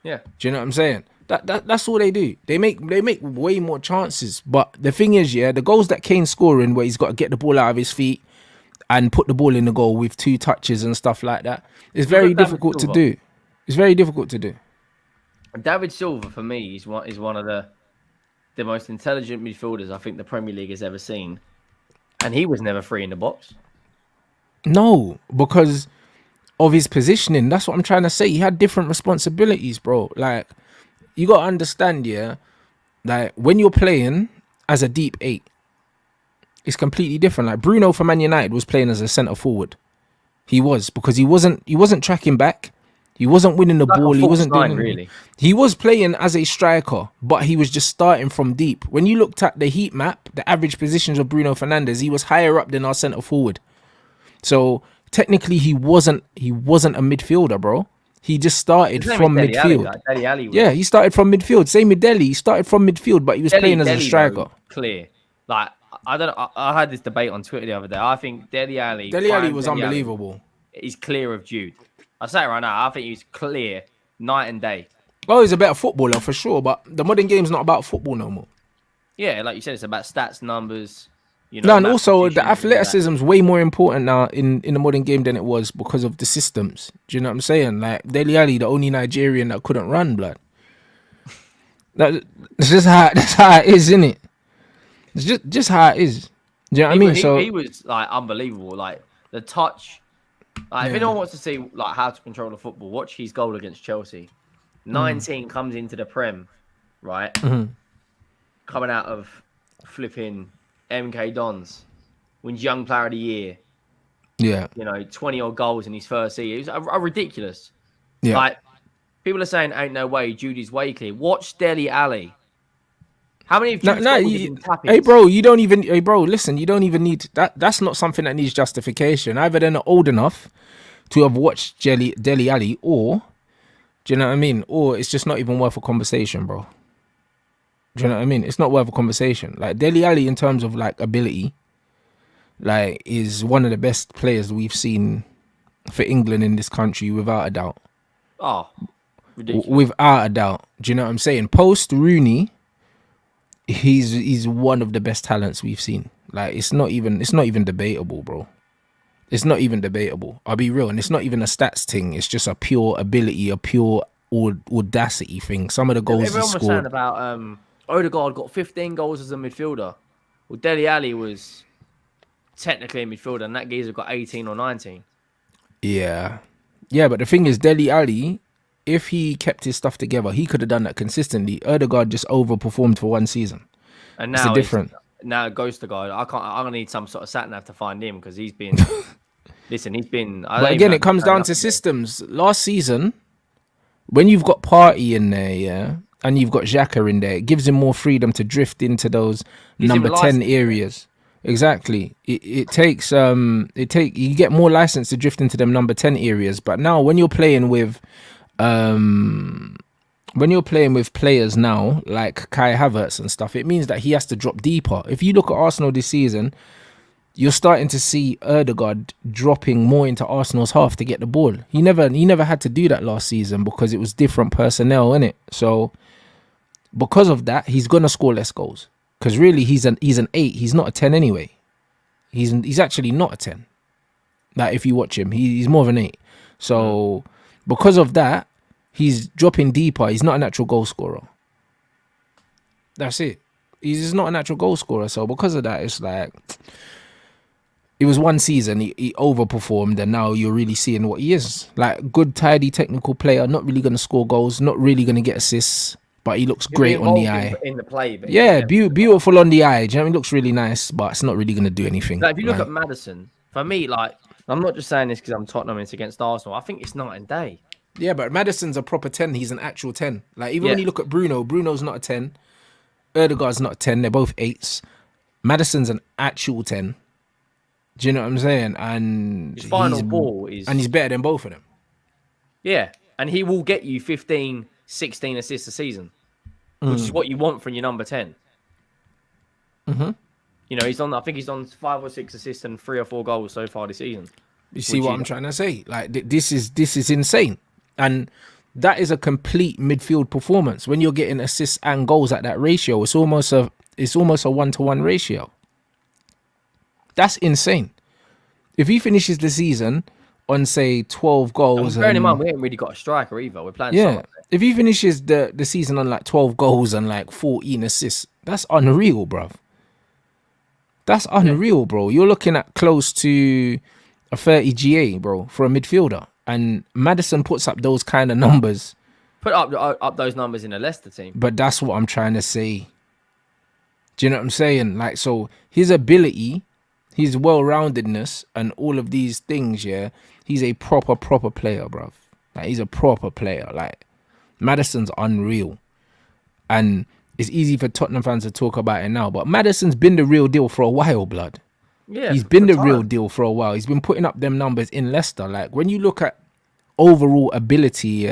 Yeah. Do you know what I'm saying? That's all they do. They make way more chances. But the thing is, yeah, the goals that Kane's scoring where he's got to get the ball out of his feet and put the ball in the goal with 2 touches and stuff like that, it's very difficult to do. It's very difficult to do. David Silva, for me, is one of the most intelligent midfielders I think the Premier League has ever seen. And he was never free in the box. No, because of his positioning. That's what I'm trying to say. He had different responsibilities, bro. Like, you got to understand, yeah, like when you're playing as a deep 8, it's completely different. Like Bruno for Man United was playing as a centre forward. He was, because he wasn't tracking back. He wasn't winning the ball. He wasn't doing really. He was playing as a striker, but he was just starting from deep. When you looked at the heat map, the average positions of Bruno Fernandes, he was higher up than our centre forward. So technically, he wasn't a midfielder, bro. He just started from midfield. Alli yeah, he started from midfield. Same with Dele. He started from midfield, but he was playing as a striker. Clear. Like, I don't know. I had this debate on Twitter the other day. I think Dele Alli was unbelievable. He's clear of Jude. I say it right now. I think he's clear night and day. Oh, he's a better footballer for sure, but the modern game's not about football no more. Yeah, like you said, it's about stats, numbers. No, and also the athleticism is way more important now in the modern game than it was because of the systems. Do you know what I'm saying? Like Dele Alli, the only Nigerian that couldn't run, blood. That's just how it is, isn't it? It's just how it is. Do you know what I mean? So he was like unbelievable. Like the touch. Like, if anyone wants to see like how to control the football, watch his goal against Chelsea. 19 comes into the Prem, right? Coming out of flipping MK Dons, wins Young Player of the Year. Yeah, 20 odd goals in his first season. It was ridiculous. Yeah, like people are saying, "Ain't no way, Judy's way clear." Watch Dele Alli. How many of Jude's goals have been tapping? Hey, bro, listen, you don't even need that. That's not something that needs justification. Either they're not old enough to have watched Dele Alli, or do you know what I mean? Or it's just not even worth a conversation, bro. Do you know what I mean? It's not worth a conversation. Like Dele Alli, in terms of like ability, like is one of the best players we've seen for England in this country, without a doubt. Oh, ridiculous. Without a doubt. Do you know what I'm saying? Post Rooney, he's one of the best talents we've seen. Like it's not even debatable, bro. It's not even debatable. I'll be real, and it's not even a stats thing. It's just a pure ability, a pure audacity thing. Some of the goals everyone he scored. was saying about Odegaard got 15 goals as a midfielder. Well, Dele Alli was technically a midfielder, and that geezer got 18 or 19. Yeah, but the thing is, Dele Alli, if he kept his stuff together, he could have done that consistently. Odegaard just overperformed for one season. And now it's different. Now it goes to God. I'm gonna need some sort of sat nav to find him, because he's been. Listen, he's been. But again, it comes down to systems. Last season, when you've got Partey in there, yeah, and you've got Xhaka in there, it gives him more freedom to drift into those number 10 areas. Exactly. It takes you get more license to drift into them number 10 areas. But now when you're playing with players now like Kai Havertz and stuff, it means that he has to drop deeper. If you look at Arsenal this season, you're starting to see Odegaard dropping more into Arsenal's half to get the ball. He never had to do that last season because it was different personnel, innit? So because of that, he's gonna score less goals. Because really, he's an 8. He's not a 10 anyway. He's actually not a 10. Like if you watch him, he's more of an 8. So because of that, he's dropping deeper. He's not a natural goal scorer. That's it. He's just not a natural goal scorer. So because of that, it was one season he overperformed, and now you're really seeing what he is. Like, good, tidy, technical player, not really going to score goals, not really going to get assists, but he looks great on the eye. In the play, but yeah, beautiful on the eye. Do you know what I mean? It looks really nice, but it's not really going to do anything. Like, if you look at Maddison, for me, like, I'm not just saying this because I'm Tottenham and it's against Arsenal. I think it's night and day. Yeah, but Maddison's a proper 10. He's an actual 10. Like, even when you look at Bruno's not a 10. Erdegaard's not a 10. They're both 8s. Maddison's an actual 10. Do you know what I'm saying? And his final ball is... And he's better than both of them. Yeah, and he will get you 15, 16 assists a season, which is what you want from your number 10. Mm-hmm. You know, I think he's on 5 or 6 assists and 3 or 4 goals so far this season. You see what I'm trying to say? Like, this is insane. And that is a complete midfield performance. When you're getting assists and goals at that ratio, it's almost a 1-to-1 ratio. That's insane. If he finishes the season on, say, 12 goals... bearing in mind, we ain't really got a striker either. We're playing... Yeah, if he finishes the season on, like, 12 goals and, like, 14 assists, that's unreal, bruv. That's unreal, bro. You're looking at close to a 30 GA, bro, for a midfielder. And Maddison puts up those kind of numbers. Put up those numbers in a Leicester team. But that's what I'm trying to say. Do you know what I'm saying? Like, so his ability... his well-roundedness and all of these things, he's a proper player, bruv. Like, he's a proper player. Like, Maddison's unreal. And it's easy for Tottenham fans to talk about it now, but Maddison's been the real deal for a while, blood. Yeah, he's been the real deal for a while. He's been putting up them numbers in Leicester. Like, when you look at overall ability,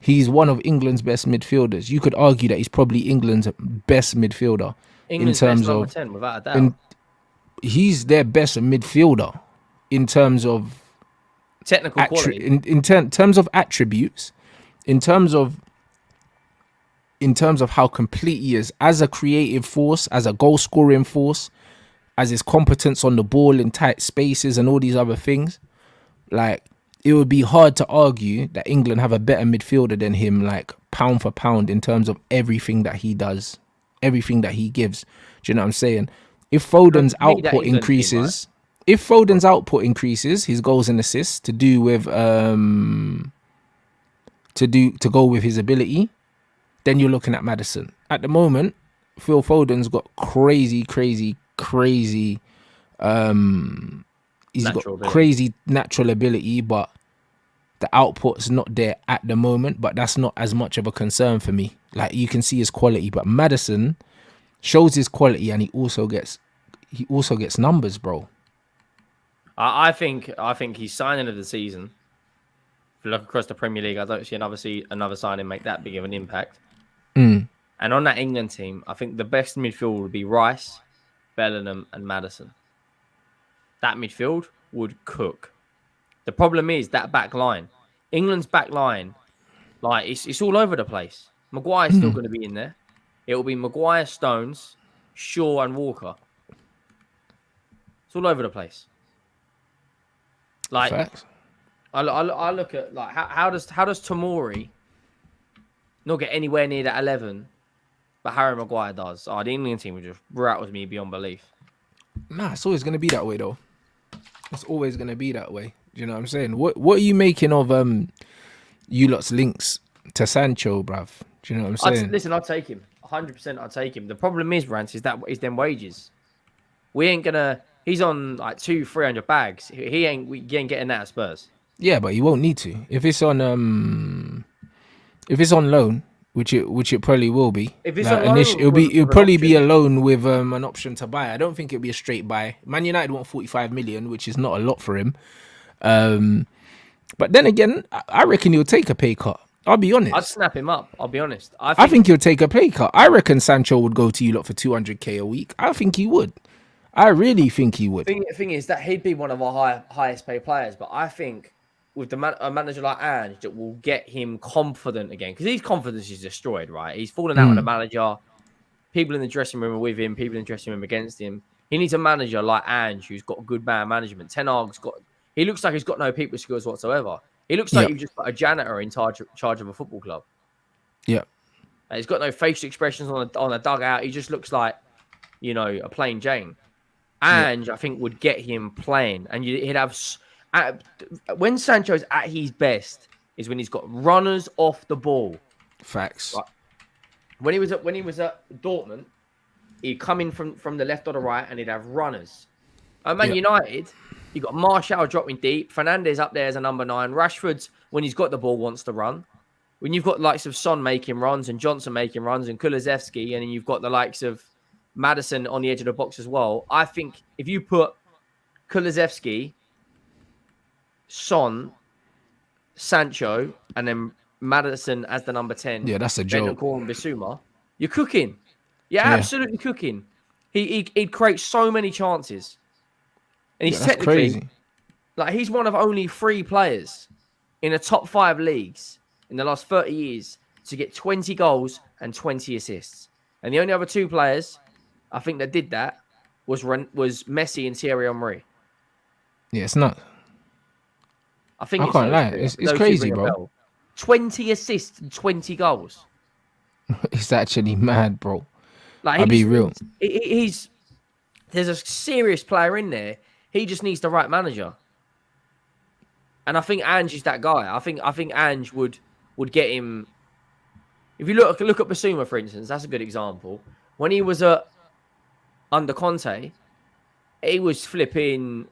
he's one of England's best midfielders. You could argue that he's probably England's best midfielder. England's in terms best of 10, without a doubt. He's their best midfielder in terms of technical quality, in terms of attributes, in terms of how complete he is as a creative force, as a goal scoring force, as his competence on the ball in tight spaces and all these other things. Like, it would be hard to argue that England have a better midfielder than him, like, pound for pound, in terms of everything that he does, everything that he gives. Do you know what I'm saying? If Foden's output increases, his goals and assists to do with to go with his ability, then you're looking at Maddison. At the moment, Phil Foden's got crazy crazy natural ability, but the output's not there at the moment. But that's not as much of a concern for me. Like, you can see his quality, but Maddison shows his quality, and he also gets numbers, bro. I think he's signing of the season. If you look across the Premier League, I don't see another signing make that big of an impact. And on that England team, I think the best midfield would be Rice, Bellingham, and Maddison. That midfield would cook. The problem is that back line. England's back line, like, it's all over the place. Maguire's still going to be in there. It will be Maguire, Stones, Shaw, and Walker. It's all over the place. Like, facts. I look at, like, how does Tomori not get anywhere near that 11, but Harry Maguire does? Oh, the England team would just rattles me beyond belief. Nah, it's always gonna be that way, though. It's always gonna be that way. You know what I'm saying? What are you making of you lot's links to Sancho, bruv? Do you know what I'm saying? Listen, I'll take him. 100% I'll take him. The problem is, Rants, is them wages. We ain't gonna... He's on like 200-300 bags. We ain't getting that at Spurs. Yeah, but he won't need to. If it's on loan, which it probably will be. If it's on loan, it'll probably be a loan with an option to buy. I don't think it'll be a straight buy. Man United want 45 million, which is not a lot for him. But then again, I reckon he'll take a pay cut. I'll be honest. I'd snap him up. I'll be honest. I think he'll take a pay cut. I reckon Sancho would go to you lot for 200k a week. I think he would. I really think he would. The thing is that he'd be one of our highest paid players, but I think with a manager like Ange that will get him confident again, because his confidence is destroyed, right? He's fallen out with the manager. People in the dressing room are with him. People in the dressing room against him. He needs a manager like Ange who's got good man management. Ten Hag's got... He looks like he's got no people skills whatsoever. He looks like he's just got a janitor in charge of a football club. Yeah. He's got no facial expressions on a dugout. He just looks like, a plain Jane. Ange, I think, would get him playing, and he'd have. When Sancho's at his best is when he's got runners off the ball. Facts. Right? When he was at Dortmund, he'd come in from the left or the right, and he'd have runners. At Man United, you got Martial dropping deep, Fernandes up there as a number 9. Rashford's, when he's got the ball, wants to run. When you've got likes of Son making runs and Johnson making runs and Kulusevski, and then you've got the likes of Maddison on the edge of the box as well. I think if you put Kulusevski, Son, Sancho, and then Maddison as the number 10, that's a joke. And Bissouma, you're cooking. You're absolutely cooking. He'd create so many chances, and he's technically crazy. Like, he's one of only 3 players in the top 5 leagues in the last 30 years to get 20 goals and 20 assists. And the only other 2 players, I think, that did that was Messi and Thierry Henry. Yeah, it's not. I think I can't lie. It's crazy, bro. 20 assists and 20 goals. It's actually mad, bro. Like, I'll be real. There's a serious player in there. He just needs the right manager. And I think Ange is that guy. I think Ange would get him. If you look at Bissouma, for instance, that's a good example. When he was under Conte, he was flipping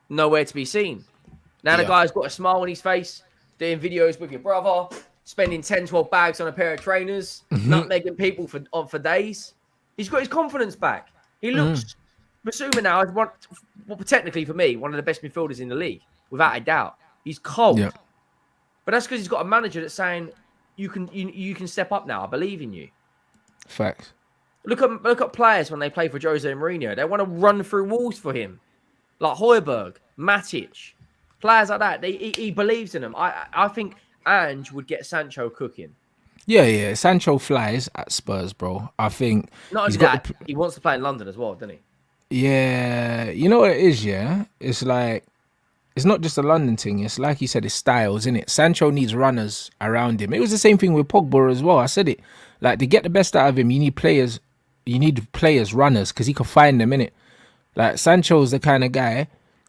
nowhere to be seen. Now the guy's got a smile on his face, doing videos with your brother, spending 10, 12 bags on a pair of trainers, nutmegging people for days. He's got his confidence back. He looks... Bissouma now is technically, for me, one of the best midfielders in the league, without a doubt. He's cold. Yeah. But that's because he's got a manager that's saying, you can step up now. I believe in you. Facts. Look at players when they play for Jose Mourinho. They want to run through walls for him. Like Højbjerg, Matic. Players like that. He believes in them. I think Ange would get Sancho cooking. Yeah. Sancho flies at Spurs, bro. I think... Not only that, he wants to play in London as well, doesn't he? Yeah. You know what it is, yeah? It's like... It's not just a London thing. It's like you said, it's styles, isn't it? Sancho needs runners around him. It was the same thing with Pogba as well. I said it. Like, to get the best out of him, you need players, runners, because he can find them, innit? Like, Sancho's the kind of guy,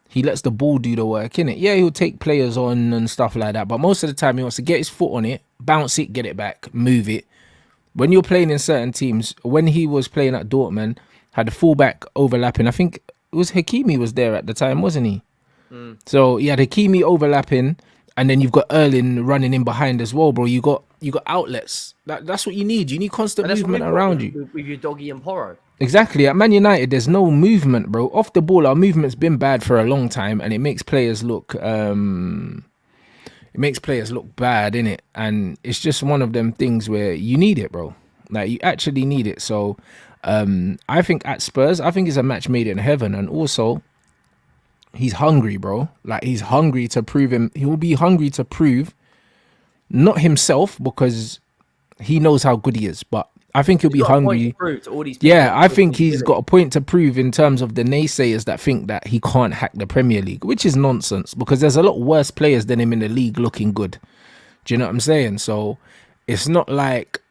he lets the ball do the work, innit? Yeah, he'll take players on and stuff like that, but most of the time he wants to get his foot on it, bounce it, get it back, move it. When you're playing in certain teams, when he was playing at Dortmund, had the fullback overlapping. I think it was Hakimi was there at the time, wasn't he? So yeah, the Hakimi overlapping, and then you've got Erling running in behind as well, bro. You got outlets. That's what you need. You need constant movement around you. With your doggy and Porro. Exactly. At Man United, there's no movement, bro. Off the ball, our movement's been bad for a long time, and it makes players look bad, innit? And it's just one of them things where you need it, bro. Like, you actually need it. So I think at Spurs, I think it's a match made in heaven, and also he's hungry, bro. Like, he's hungry to prove him. He will be hungry to prove not himself, because he knows how good he is, but I think he'll be hungry. I think he's got a point to prove in terms of the naysayers that think that he can't hack the Premier League, which is nonsense, because there's a lot worse players than him in the league looking good. Do you know what I'm saying? So it's not like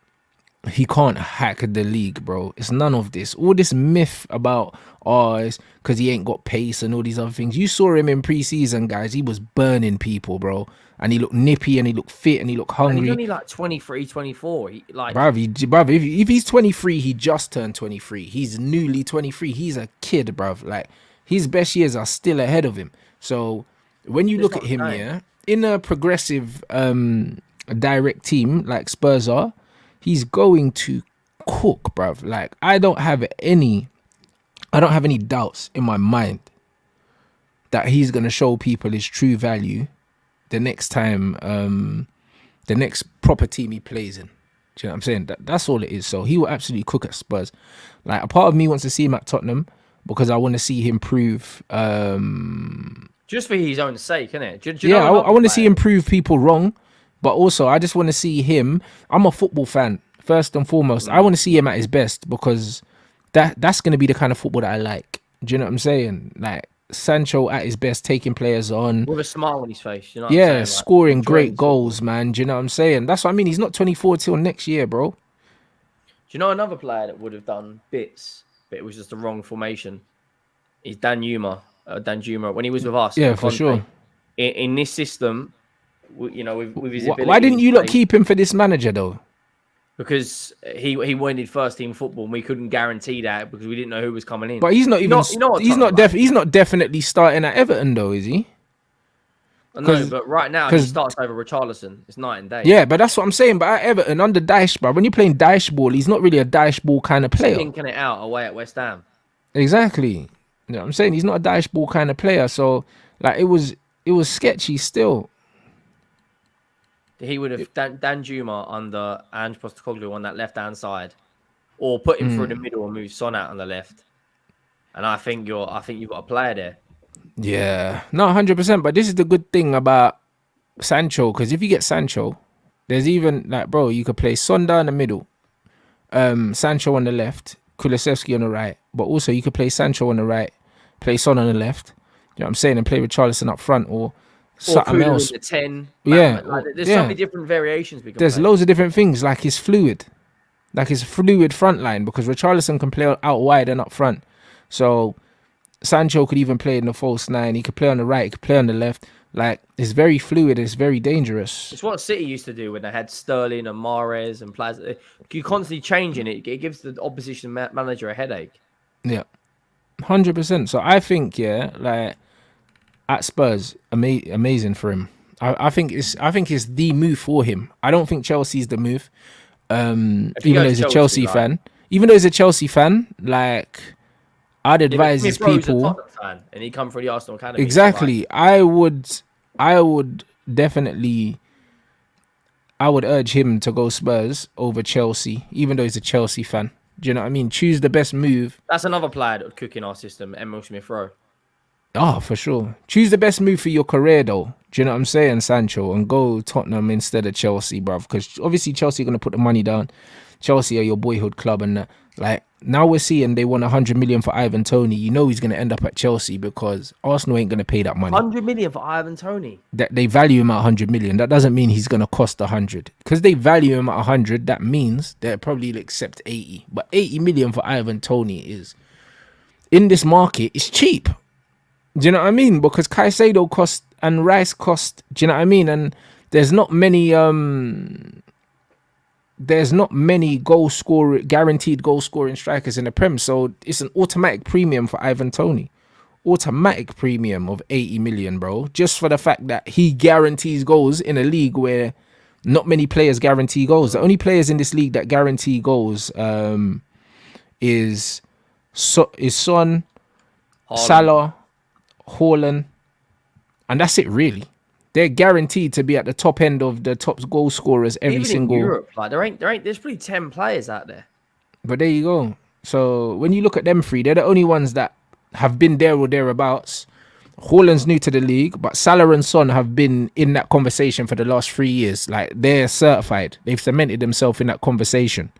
he can't hack the league, bro. It's none of this. All this myth about, it's because he ain't got pace and all these other things. You saw him in pre-season, guys. He was burning people, bro. And he looked nippy, and he looked fit, and he looked hungry. And he's only like 23, 24. Bruv, if he's 23, he just turned 23. He's newly 23. He's a kid, bruv. Like, his best years are still ahead of him. So when you look at him, in a progressive direct team like Spurs are, he's going to cook, bruv. Like, I don't have any doubts in my mind that he's going to show people his true value the next time, the next proper team he plays in. Do you know what I'm saying? That's all it is. So he will absolutely cook at Spurs. Like, a part of me wants to see him at Tottenham because I want to see him prove... just for his own sake, innit? I want to see him prove people wrong, but also I just want to see him... I'm a football fan, first and foremost. I want to see him at his best, because that's going to be the kind of football that I like. Do you know what I'm saying? Like, Sancho at his best, taking players on with a smile on his face, you know what I'm saying? Like, scoring great goals, man. Do you know what I'm saying? That's what I mean. He's not 24 till next year, bro. Do you know another player that would have done bits, but it was just the wrong formation? is Dan Juma when he was with us. Yeah, for sure. In this system, with his ability. Why didn't you not keep him for this manager though? Because he wanted first team football, and we couldn't guarantee that because we didn't know who was coming in. But he's not even. He's not definitely starting at Everton though, is he? No, but right now he starts over Richarlison. It's night and day. Yeah, but that's what I'm saying. But at Everton, under Dyche, bro, when you're playing Dyche ball, he's not really a Dyche ball kind of player. He's thinking it out away at West Ham. Exactly. You know what I'm saying? He's not a Dyche ball kind of player. So, like, it was sketchy still. He would have Dan Juma under Ange Postecoglou on that left-hand side, or put him through the middle and move Son out on the left. And I think you've got a player there. Yeah, no, 100%. But this is the good thing about Sancho, because if you get Sancho, there's even like, bro, you could play Sonda in the middle, Sancho on the left, Kulusevski on the right, but also you could play Sancho on the right, play Son on the left. You know what I'm saying, and play with Richarlison up front, or something else. The 10. Yeah, there's so many different variations we can There's play. Loads of different things. Like his fluid front line, because Richarlison can play out wide and up front. So Sancho could even play in the false nine. He could play on the right. He could play on the left. Like, it's very fluid. It's very dangerous. It's what City used to do when they had Sterling and Mahrez and Plaza. You constantly changing it. It gives the opposition manager a headache. Yeah, 100%. So I think, like at Spurs, amazing for him. I think it's the move for him. I don't think Chelsea's the move. Even though he's a Chelsea fan, like, I'd advise his people. A Tottenham fan, and he come from the Arsenal Academy. Exactly. I would definitely. I would urge him to go Spurs over Chelsea, even though he's a Chelsea fan. Do you know what I mean? Choose the best move. That's another player that would cook in our system, Emil Smith-Rowe. Oh, for sure. Choose the best move for your career, though. Do you know what I'm saying, Sancho? And go Tottenham instead of Chelsea, bruv. Because obviously Chelsea are going to put the money down. Chelsea are your boyhood club. And like, now we're seeing they want 100 million for Ivan Toney. You know he's going to end up at Chelsea because Arsenal ain't going to pay that money. 100 million for Ivan Toney? They value him at 100 million. That doesn't mean he's going to cost 100. Because they value him at 100, that means they'll probably accept 80. But 80 million for Ivan Toney is, in this market, it's cheap. Do you know what I mean? Because Caicedo cost and Rice cost. Do you know what I mean? And there's not many guaranteed goal scoring strikers in the Prem. So it's an automatic premium for Ivan Toney. Automatic premium of 80 million, bro. Just for the fact that he guarantees goals in a league where not many players guarantee goals. The only players in this league that guarantee goals is Son, Salah, Haaland, and that's it really. They're guaranteed to be at the top end of the top goal scorers every single. In Europe, like there's probably 10 players out there. But there you go. So when you look at them three, they're the only ones that have been there or thereabouts. Haaland's new to the league, but Salah and Son have been in that conversation for the last 3 years. Like, they're certified. They've cemented themselves in that conversation.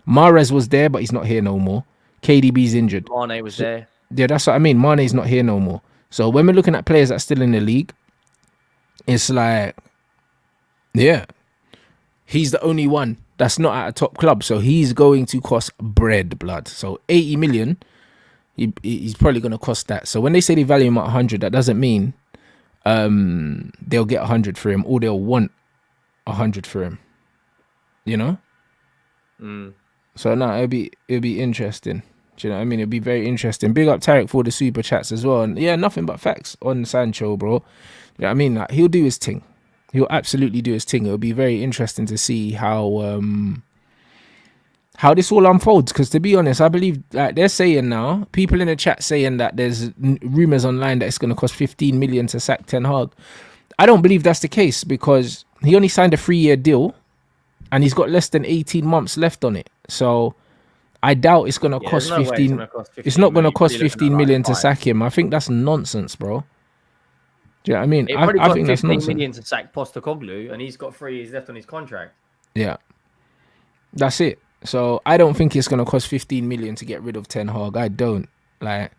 Mahrez was there, but he's not here no more. KDB's injured. Mane was there. Yeah, that's what I mean. Mane's not here no more. So when we're looking at players that are still in the league, it's like, yeah, he's the only one that's not at a top club. So he's going to cost bread, blood. So 80 million, he's probably going to cost that. So when they say they value him at 100, that doesn't mean they'll get 100 for him or they'll want 100 for him. You know? So no, it'll be interesting. Do you know what I mean? It'll be very interesting. Big up Tarek for the super chats as well. And yeah, nothing but facts on Sancho, bro. You know what I mean? Like, he'll do his thing. He'll absolutely do his thing. It'll be very interesting to see how this all unfolds. Because to be honest, I believe, like, they're saying now, people in the chat saying that there's rumours online that it's going to cost 15 million to sack Ten Hag. I don't believe that's the case because he only signed a 3-year deal and he's got less than 18 months left on it. So I doubt it's going to cost 15. It's not going to cost 15 million to sack him. I think that's nonsense, bro. Do you know what I mean? I think that's nonsense. 15 million to sack Postecoglou, and he's got 3 years left on his contract. Yeah, that's it. So I don't think it's going to cost 15 million to get rid of Ten Hag. I don't. Like,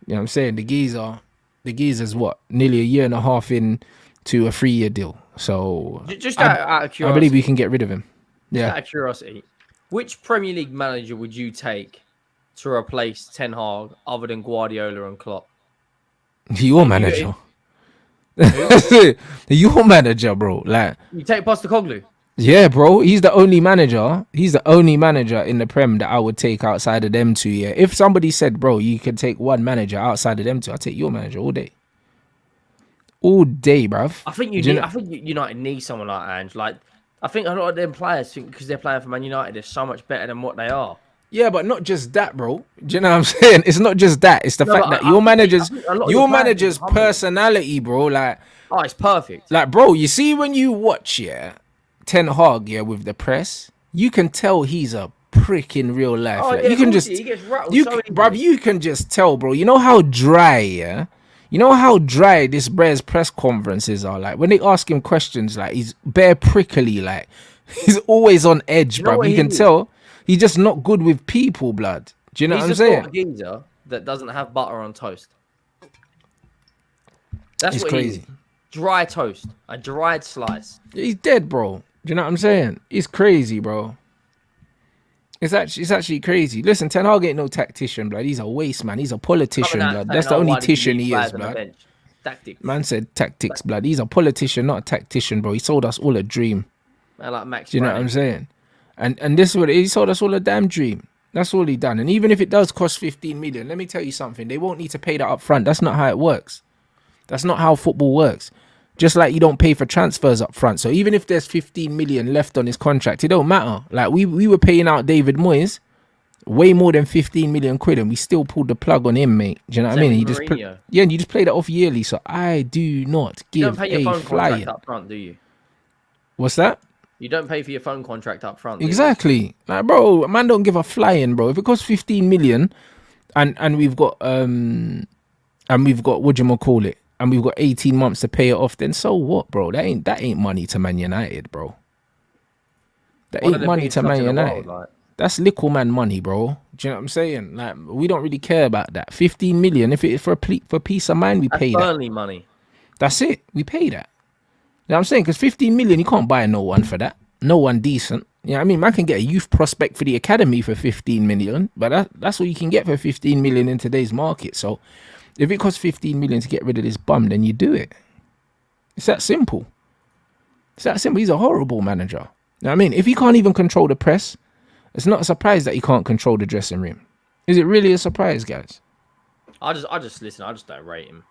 you know what I'm saying? The geezer's what? Nearly a year and a half in to a 3-year deal. So just out of curiosity, I believe we can get rid of him. Yeah. Out of curiosity, which Premier League manager would you take to replace Ten Hag other than Guardiola and Klopp? Your manager. Your manager, bro. Like, you take Postecoglou. Yeah, bro. He's the only manager. He's the only manager in the Prem that I would take outside of them two. Yeah. If somebody said, bro, you can take one manager outside of them two, I'll take your manager all day. All day, bruv. I think United need someone like Ange. Like, I think a lot of them players think because they're playing for Man United, they're so much better than what they are. Yeah, but not just that, bro. Do you know what I'm saying? It's not just that. It's the fact that your manager's personality, bro. Like, oh, it's perfect. Like, bro, you see when you watch, Ten Hag, with the press, you can tell he's a prick in real life. Oh, like, yeah, you can just, he gets rattled you can just tell, bro. You know how dry, You know how dry this Brez press conferences are. Like, when they ask him questions, like, he's bare prickly, like, he's always on edge, bro. You can tell he's just not good with people, blood. Do you know what I'm saying? He's a geezer that doesn't have butter on toast. That's it's what crazy. Dry toast, a dried slice. He's dead, bro. Do you know what I'm saying? It's crazy, bro. It's actually crazy. Listen, Ten Hag ain't no tactician, blood. He's a waste man. He's a politician, blood. That's the only titian he is, blood. Tactics. Man said tactics, blood. He's a politician, not a tactician, bro. He sold us all a dream. I like Max. Do you know what I'm saying? And this is what he sold us all a damn dream. That's all he done. And even if it does cost 15 million, let me tell you something. They won't need to pay that up front. That's not how it works. That's not how football works. Just like you don't pay for transfers up front. So even if there's 15 million left on his contract, it don't matter. Like we were paying out David Moyes way more than 15 million quid and we still pulled the plug on him, mate. Do you know what I mean? And you just play that off yearly. So I do not give you don't pay your phone flying. Contract up front, do you? What's that? You don't pay for your phone contract up front. Exactly. Like, bro, man don't give a flying, bro. If it costs 15 million and we've got whatchamacallit, and we've got 18 months to pay it off, then so what, bro? That ain't money to Man United, bro. That ain't money to Man United. That's little man money, bro. Do you know what I'm saying? Like, we don't really care about that. 15 million, if it's for peace of mind, we pay that. Burnley money. That's it. We pay that. You know what I'm saying? Because 15 million, you can't buy no one for that. No one decent. You know what I mean? Man can get a youth prospect for the academy for 15 million, but that's what you can get for 15 million in today's market. So if it costs 15 million to get rid of this bum, then you do it. It's that simple. It's that simple. He's a horrible manager. You know what I mean? If he can't even control the press, it's not a surprise that he can't control the dressing room. Is it really a surprise, guys? I just don't rate him.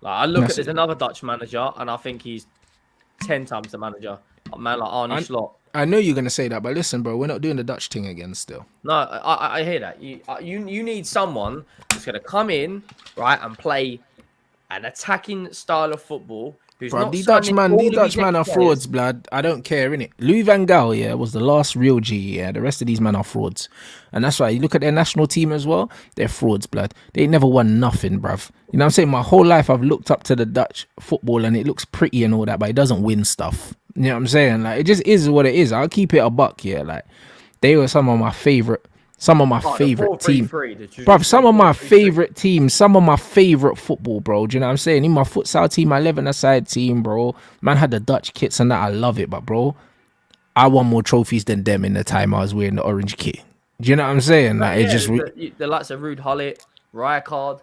Like, there's another Dutch manager, and I think he's 10 times the manager. A man like Arne Slot. I know you're gonna say that, but listen, bro, we're not doing the Dutch thing again. Still, no, I hear that. You need someone who's gonna come in, right, and play an attacking style of football. Who's bro, not these Dutchmen are frauds, blood. I don't care, innit? Louis van Gaal, was the last real G. The rest of these men are frauds, and that's why you look at their national team as well. They're frauds, blood. They ain't never won nothing, bruv. You know what I'm saying? My whole life I've looked up to the Dutch football, and it looks pretty and all that, but it doesn't win stuff. You know what I'm saying? Like, it just is what it is. I'll keep it a buck, Like, they were some of my favorite teams. Bruv, some of my favorite teams, some of my favorite football, bro. Do you know what I'm saying? In my futsal team, my 11-a-side team, bro. Man had the Dutch kits and that. I love it, but, bro, I won more trophies than them in the time I was wearing the orange kit. Do you know what I'm saying? Like, it just... the likes of Ruud Gullit, Rijkaard.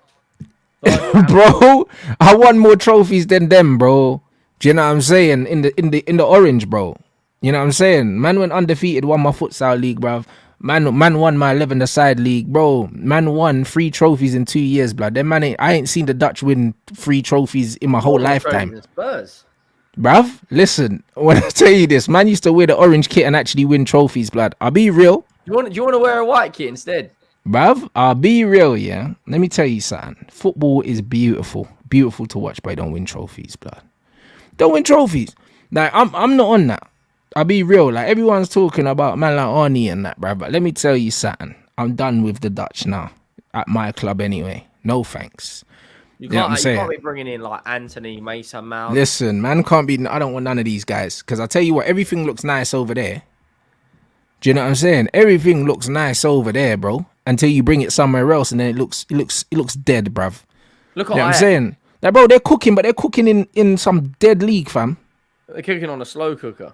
Bro, I won more trophies than them, bro. Do you know what I'm saying? In the orange, bro. You know what I'm saying? Man went undefeated, won my futsal league, bruv. Man won my 11-a-side league, bro. Man won 3 trophies in 2 years, blood. Them man I ain't seen the Dutch win 3 trophies in my whole lifetime. Spurs. Bruv, listen, when I tell you this, man used to wear the orange kit and actually win trophies, blood. I'll be real. Do you want to wear a white kit instead? Bruv, I'll be real, yeah. Let me tell you something. Football is beautiful. Beautiful to watch, but I don't win trophies, blood. Don't win trophies. Like, I'm not on that. I'll be real. Like, everyone's talking about man like Arne and that, bruv. But let me tell you something. I'm done with the Dutch now. At my club anyway. No thanks. You can't be bringing in like Anthony, Mason Mount. Listen, man, can't be. I don't want none of these guys. Because I tell you what, everything looks nice over there. Do you know what I'm saying? Everything looks nice over there, bro. Until you bring it somewhere else, and then it looks dead, bruv. Look what I'm saying. Like, bro, they're cooking, but they're cooking in some dead league, fam. They're cooking on a slow cooker.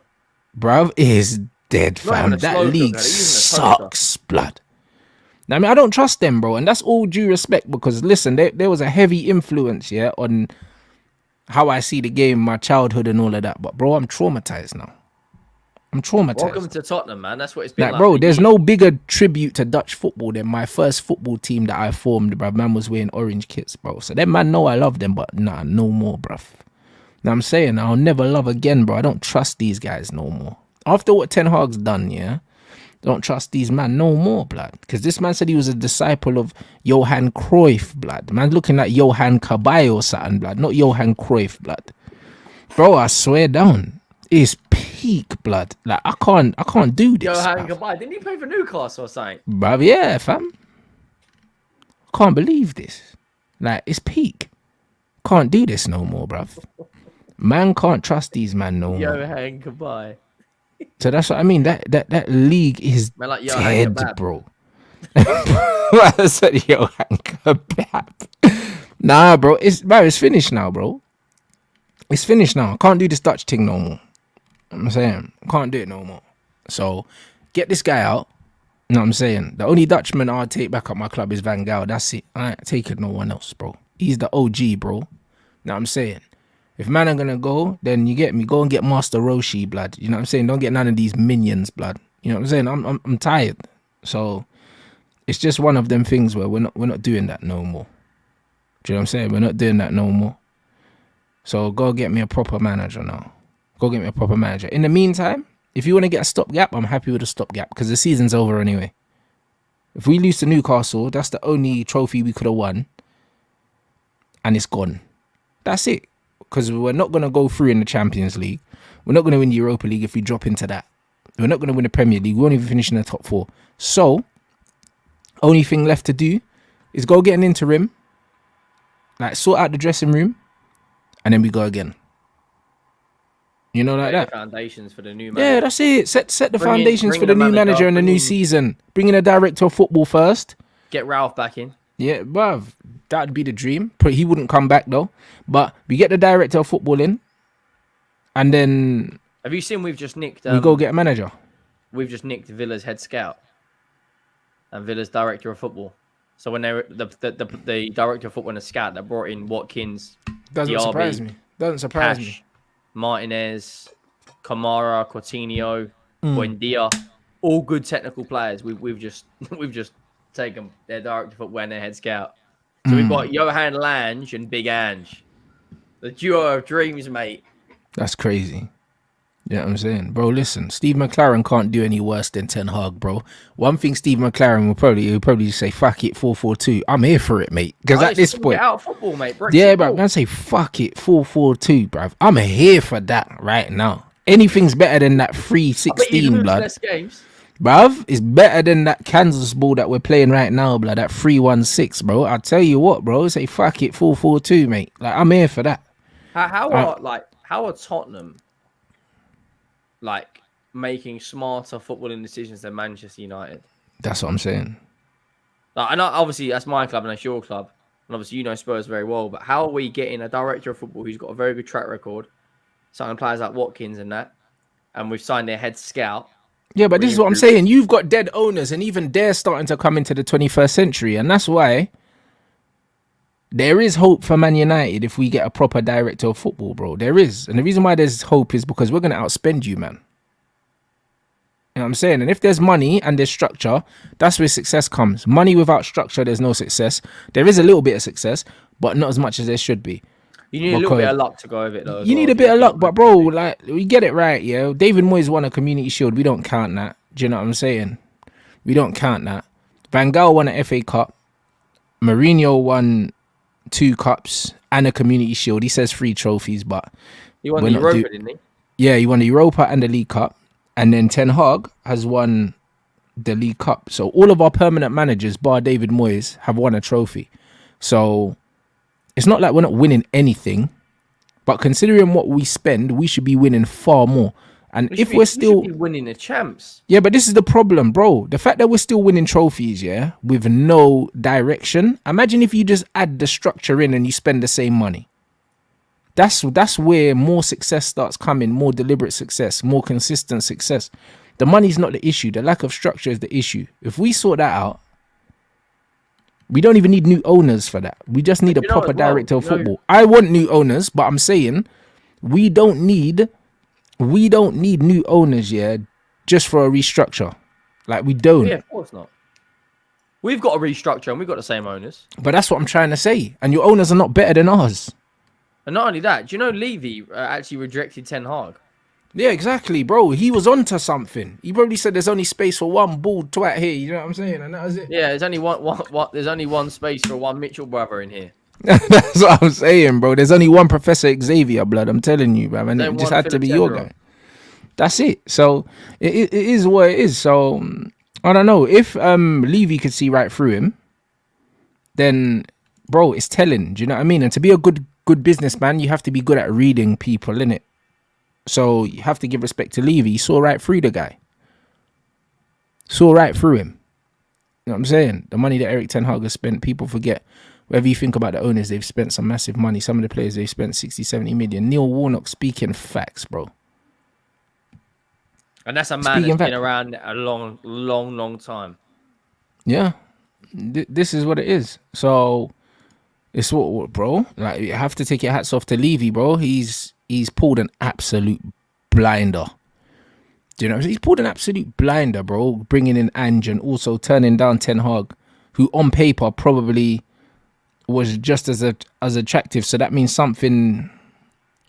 Bruv, it is dead, fam. That league sucks, blood. I mean, I don't trust them, bro. And that's all due respect because, listen, there was a heavy influence, yeah, on how I see the game, my childhood and all of that. But, bro, I'm traumatized now. I'm traumatized. Welcome to Tottenham, man. That's what it's been like. Bro, there's no bigger tribute to Dutch football than my first football team that I formed, bruv. Man was wearing orange kits, bro. So them man know I love them, but nah, no more, bruv. Now I'm saying I'll never love again, bro. I don't trust these guys no more. After what Ten Hag's done, yeah, don't trust these man no more, blood. Because this man said he was a disciple of Johan Cruyff, blood. Man looking like Johan Caballo or something, blood. Not Johan Cruyff, blood. Bro, I swear down. It's peak, blood. Like, I can't do this. Johan Caballo, didn't he play for Newcastle or something? Bruv, yeah, fam. Can't believe this. Like, it's peak. Can't do this no more, bruv. Man can't trust these man no more. Johan Caballo. So that's what I mean. That league is like dead, bro. I said Johan Kebab. Nah, bro. It's finished now, bro. It's finished now. I can't do this Dutch thing no more. I'm saying, can't do it no more. So get this guy out. You know what I'm saying? The only Dutchman I'll take back at my club is Van Gaal. That's it. I ain't taking no one else, bro. He's the OG, bro. You know what I'm saying? If man are gonna go, then you get me. Go and get Master Roshi, blood. You know what I'm saying? Don't get none of these minions, blood. You know what I'm saying? I'm tired. So it's just one of them things where we're not doing that no more. Do you know what I'm saying? We're not doing that no more. So go get me a proper manager now. Go get me a proper manager. In the meantime, if you want to get a stopgap, I'm happy with a stopgap because the season's over anyway. If we lose to Newcastle, that's the only trophy we could have won. And it's gone. That's it. Because we're not going to go through in the Champions League. We're not going to win the Europa League if we drop into that. We're not going to win the Premier League. We won't even finish in the top 4. So, only thing left to do is go get an interim. Like, sort out the dressing room. And then we go again. You know, like that. Foundations for the new manager. Yeah, that's it. Set the foundations for the new manager and the new season. Bring in a director of football first. Get Ralph back in. Yeah, bruv. That'd be the dream. He wouldn't come back though. But we get the director of football in. And then... Have you seen we've just nicked... we go get a manager. We've just nicked Villa's head scout. And Villa's director of football. So when they were the director of football and the scout that brought in Watkins... Doesn't Diaby, surprise me. Doesn't surprise Cash, me. Martinez, Kamara, Coutinho, Buendia, all good technical players. We've just taken their director of football and their head scout. So we've got Johan Lange and Big Ange, the duo of dreams, mate. That's crazy. You know what I'm saying? Bro, listen, Steve McLaren can't do any worse than Ten Hag, bro. One thing Steve McLaren will probably just say, fuck it, 4-4-2. I'm here for it, mate. Because at this point... out of football, mate. Yeah, bro, I'm going to say, fuck it, 4-4-2, bro. I'm here for that right now. Anything's better than that 3-16, blood. Less games. Bruv, it's better than that Kansas ball that we're playing right now, blood. That 3-1-6, bro. I'll tell you what, bro. Say, fuck it, 4-4-2, mate. Like, I'm here for that. How are Tottenham... like making smarter footballing decisions than Manchester United? That's what I'm saying. Like, I know obviously that's my club and that's your club, and obviously you know Spurs very well. But how are we getting a director of football who's got a very good track record, signing players like Watkins and that, and we've signed their head scout? Yeah, but this is what I'm saying. You've got dead owners, and even they're starting to come into the 21st century, and that's why there is hope for Man United if we get a proper director of football, bro. There is. And the reason why there's hope is because we're going to outspend you, man. You know what I'm saying? And if there's money and there's structure, that's where success comes. Money without structure, there's no success. There is a little bit of success, but not as much as there should be. You need a little bit of luck to go with it, though. You need a bit of luck, but bro, like, we get it right, yeah? David Moyes won a Community Shield. We don't count that. Do you know what I'm saying? We don't count that. Van Gaal won an FA Cup. Mourinho won 2 cups and a Community Shield. He says 3 trophies, but he won the Europa, didn't he? Yeah, he won the Europa and the League Cup, and then Ten Hag has won the League Cup. So all of our permanent managers, bar David Moyes, have won a trophy. So it's not like we're not winning anything, but considering what we spend, we should be winning far more. And we should be winning the champs. Yeah, but this is the problem, bro. The fact that we're still winning trophies, yeah, with no direction. Imagine if you just add the structure in and you spend the same money. That's where more success starts coming, more deliberate success, more consistent success. The money's not the issue. The lack of structure is the issue. If we sort that out, We don't even need new owners for that. We just need a proper director of football. I want new owners, but I'm saying we don't need new owners, yeah, just for a restructure. Like, we don't. Yeah, of course not. We've got a restructure and we've got the same owners. But that's what I'm trying to say. And your owners are not better than ours. And not only that, do you know Levy actually rejected Ten Hag? Yeah, exactly, bro. He was onto something. He probably said there's only space for one bald twat here. You know what I'm saying? And that was it. Yeah, there's only there's only one space for one Mitchell brother in here. That's what I'm saying, bro. There's only one Professor Xavier, blood. I'm telling you, bro. And it just had to be your guy. That's it. So it is what it is. So I don't know. If Levy could see right through him, then, bro, it's telling. Do you know what I mean? And to be a good businessman, you have to be good at reading people, innit? So you have to give respect to Levy. He saw right through the guy. Saw right through him. You know what I'm saying? The money that Erik ten Hag has spent, people forget. Whatever you think about the owners, they've spent some massive money. Some of the players, they've spent 60, 70 million. Neil Warnock speaking facts, bro. And that's a man that's been around a long time. Yeah. This is what it is. So it's what, bro? Like, you have to take your hats off to Levy, bro. He's pulled an absolute blinder. Do you know? He's pulled an absolute blinder, bro. Bringing in Ange and also turning down Ten Hag, who on paper probably was just as attractive. So that means something.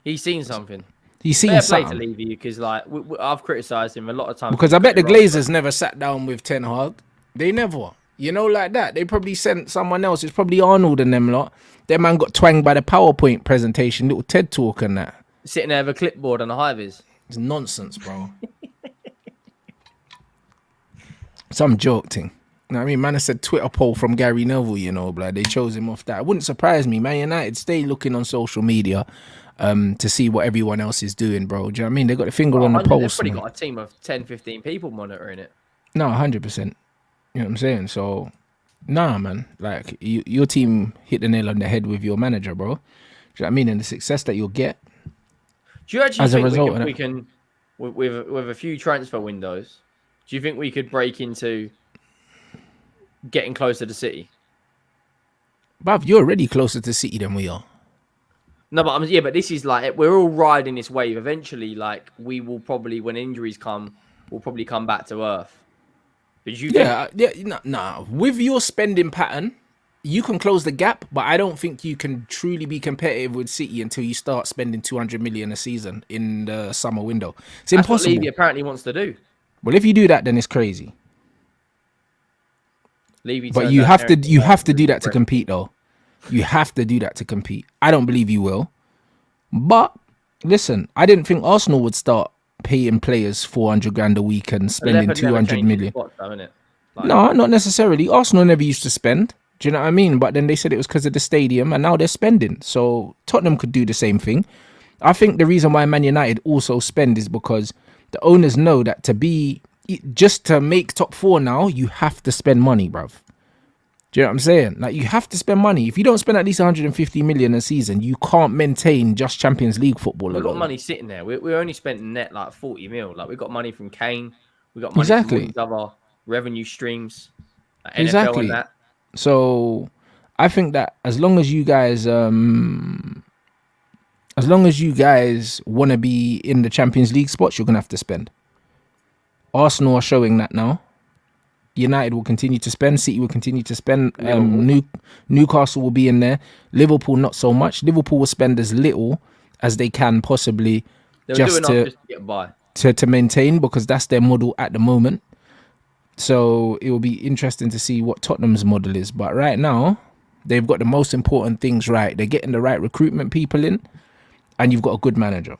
He's seen something. He's seen something. Fair play to Levy, because like I've criticised him a lot of times. Because I bet the Glazers never sat down with Ten Hag. They never. You know, like that. They probably sent someone else. It's probably Arnold and them lot. That man got twanged by the PowerPoint presentation, little TED talk and that. Sitting there with a clipboard and a high-vis. It's nonsense, bro. Some joke thing. You know what I mean? Man, I said Twitter poll from Gary Neville, you know, blood. They chose him off that. It wouldn't surprise me. Man United stay looking on social media to see what everyone else is doing, bro. Do you know what I mean? They got the finger on the pulse. They've probably got a team of 10, 15 people monitoring it. No, 100%. You know what I'm saying? So, nah, man. Like, your team hit the nail on the head with your manager, bro. Do you know what I mean? And the success that you'll get. Do you actually think we can with a few transfer windows, do you think we could break into getting closer to City? Bruv, you're already closer to City than we are. No, but but this is like, we're all riding this wave. Eventually, like, we will probably, when injuries come, we'll probably come back to earth. But you nah. With your spending pattern, you can close the gap, but I don't think you can truly be competitive with City until you start spending 200 million a season in the summer window. It's impossible. That's what Levy apparently wants to do. Well, if you do that, then it's crazy. But you have to do that to compete, though. You have to do that to compete. I don't believe you will. But listen, I didn't think Arsenal would start paying players 400 grand a week and spending 200 million. No, not necessarily. Arsenal never used to spend. Do you know what I mean? But then they said it was because of the stadium, and now they're spending. So Tottenham could do the same thing. I think the reason why Man United also spend is because the owners know that just to make top four now, you have to spend money, bruv. Do you know what I'm saying? Like, you have to spend money. If you don't spend at least 150 million a season, you can't maintain just Champions League football. We've got money sitting there. We only spent net like 40 mil. Like, we got money from Kane. We got money from all these other revenue streams. Like NFL and that. So I think that as long as you guys want to be in the Champions League spots, you're gonna have to spend. Arsenal are showing that now. United will continue to spend. City will continue to spend. Newcastle will be in there. Liverpool not so much. Liverpool will spend as little as they can possibly just to get by. To maintain, because that's their model at the moment. So it will be interesting to see what Tottenham's model is. But right now, they've got the most important things right. They're getting the right recruitment people in, and you've got a good manager.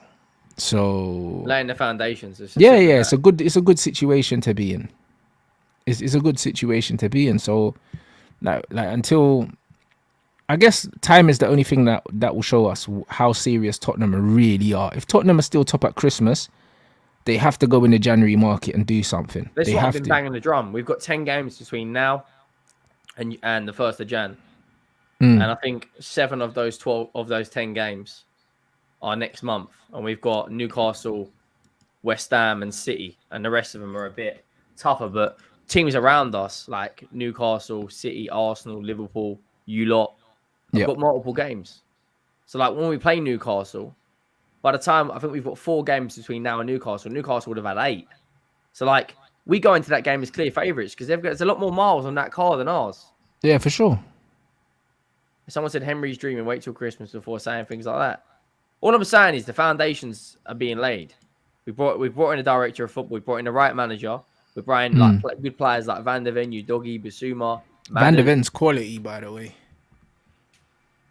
So laying the foundations. It's a good situation to be in. It's a good situation to be in. So like until, I guess time is the only thing that will show us how serious Tottenham really are. If Tottenham are still top at Christmas, they have to go in the January market and do something. That's why I've been banging the drum. We've got 10 games between now and the 1st of Jan. And I think 7 of those 10 games are next month. And we've got Newcastle, West Ham and City. And the rest of them are a bit tougher. But teams around us, like Newcastle, City, Arsenal, Liverpool, you lot, have got multiple games. So, like, when we play Newcastle, by the time I think we've got 4 games between now and Newcastle would have had 8. So, like, we go into that game as clear favourites because there's a lot more miles on that car than ours. Yeah, for sure. Someone said Henry's dreaming, wait till Christmas before saying things like that. All I'm saying is the foundations are being laid. We brought in a director of football. We brought in the right manager. We brought in like good players like Van der Ven, Udogie, Bissouma. Van der Ven's quality, by the way.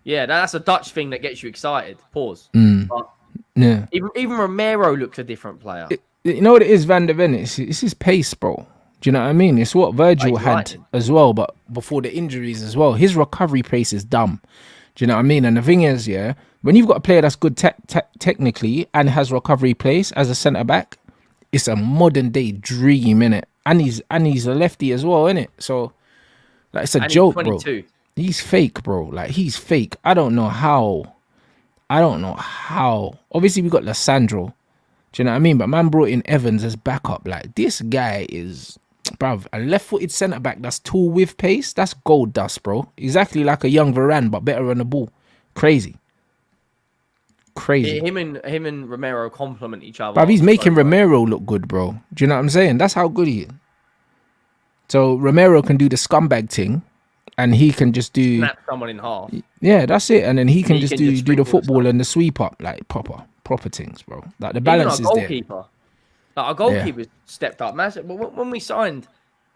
Yeah, that's a Dutch thing that gets you excited. Pause. But yeah. Even Romero looks a different player. You know what it is, Van der Ven? It's his pace, bro. Do you know what I mean? It's what Virgil had as well, but before the injuries as well. His recovery pace is dumb. Do you know what I mean? And the thing is, yeah, when you've got a player that's good technically and has recovery pace as a centre back, it's a modern day dream, innit? And he's a lefty as well, innit? So, like, it's a joke, bro. He's fake, bro. Like, he's fake. I don't know how. Obviously, we got Lissandro. Do you know what I mean? But man brought in Evans as backup. Like, this guy is, bruv, a left-footed centre-back that's tall with pace. That's gold dust, bro. Exactly like a young Varane, but better on the ball. Crazy. Him and Romero complement each other. Bruv, he's making Romero look good, bro. Do you know what I'm saying? That's how good he is. So Romero can do the scumbag thing, and he can just do... snap someone in half. Yeah, that's it. And then he can just do the football and the sweep up, like proper things, bro. Like, the balance is there. Like, our goalkeeper stepped up massive. But when we signed...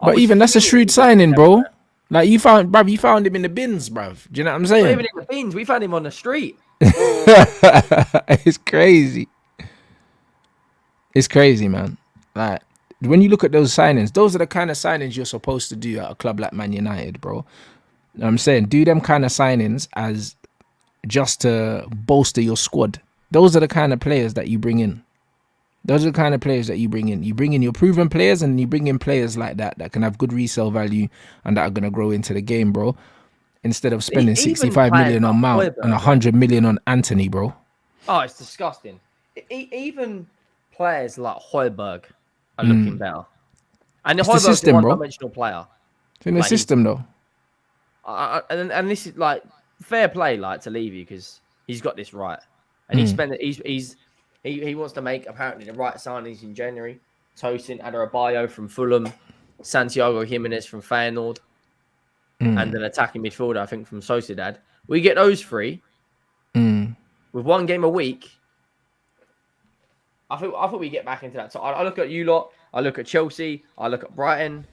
But even that's a shrewd signing, bro. Like, you found him in the bins, bruv. Do you know what I'm saying? Not even in the bins. We found him on the street. It's crazy. It's crazy, man. Like, when you look at those signings, those are the kind of signings you're supposed to do at a club like Man United, bro. You know what I'm saying? Do them kind of signings as just to bolster your squad. Those are the kind of players that you bring in. Those are the kind of players that you bring in. You bring in your proven players, and you bring in players like that can have good resale value and that are going to grow into the game, bro. Instead of spending 65 million on Mount and 100 million on Anthony, bro. Oh, it's disgusting. Even players like Højbjerg are looking better. And it's the system, is a bro. one-dimensional player. It's in the system, though. And this is like fair play, like, to Levy, because he's got this right, and he wants to make apparently the right signings in January. Tosin Adarabioyo from Fulham, Santiago Jimenez from Feyenoord, and an attacking midfielder, I think, from Sociedad. We get those 3 with 1 game a week. I thought we get back into that. So I look at you lot. I look at Chelsea. I look at Brighton.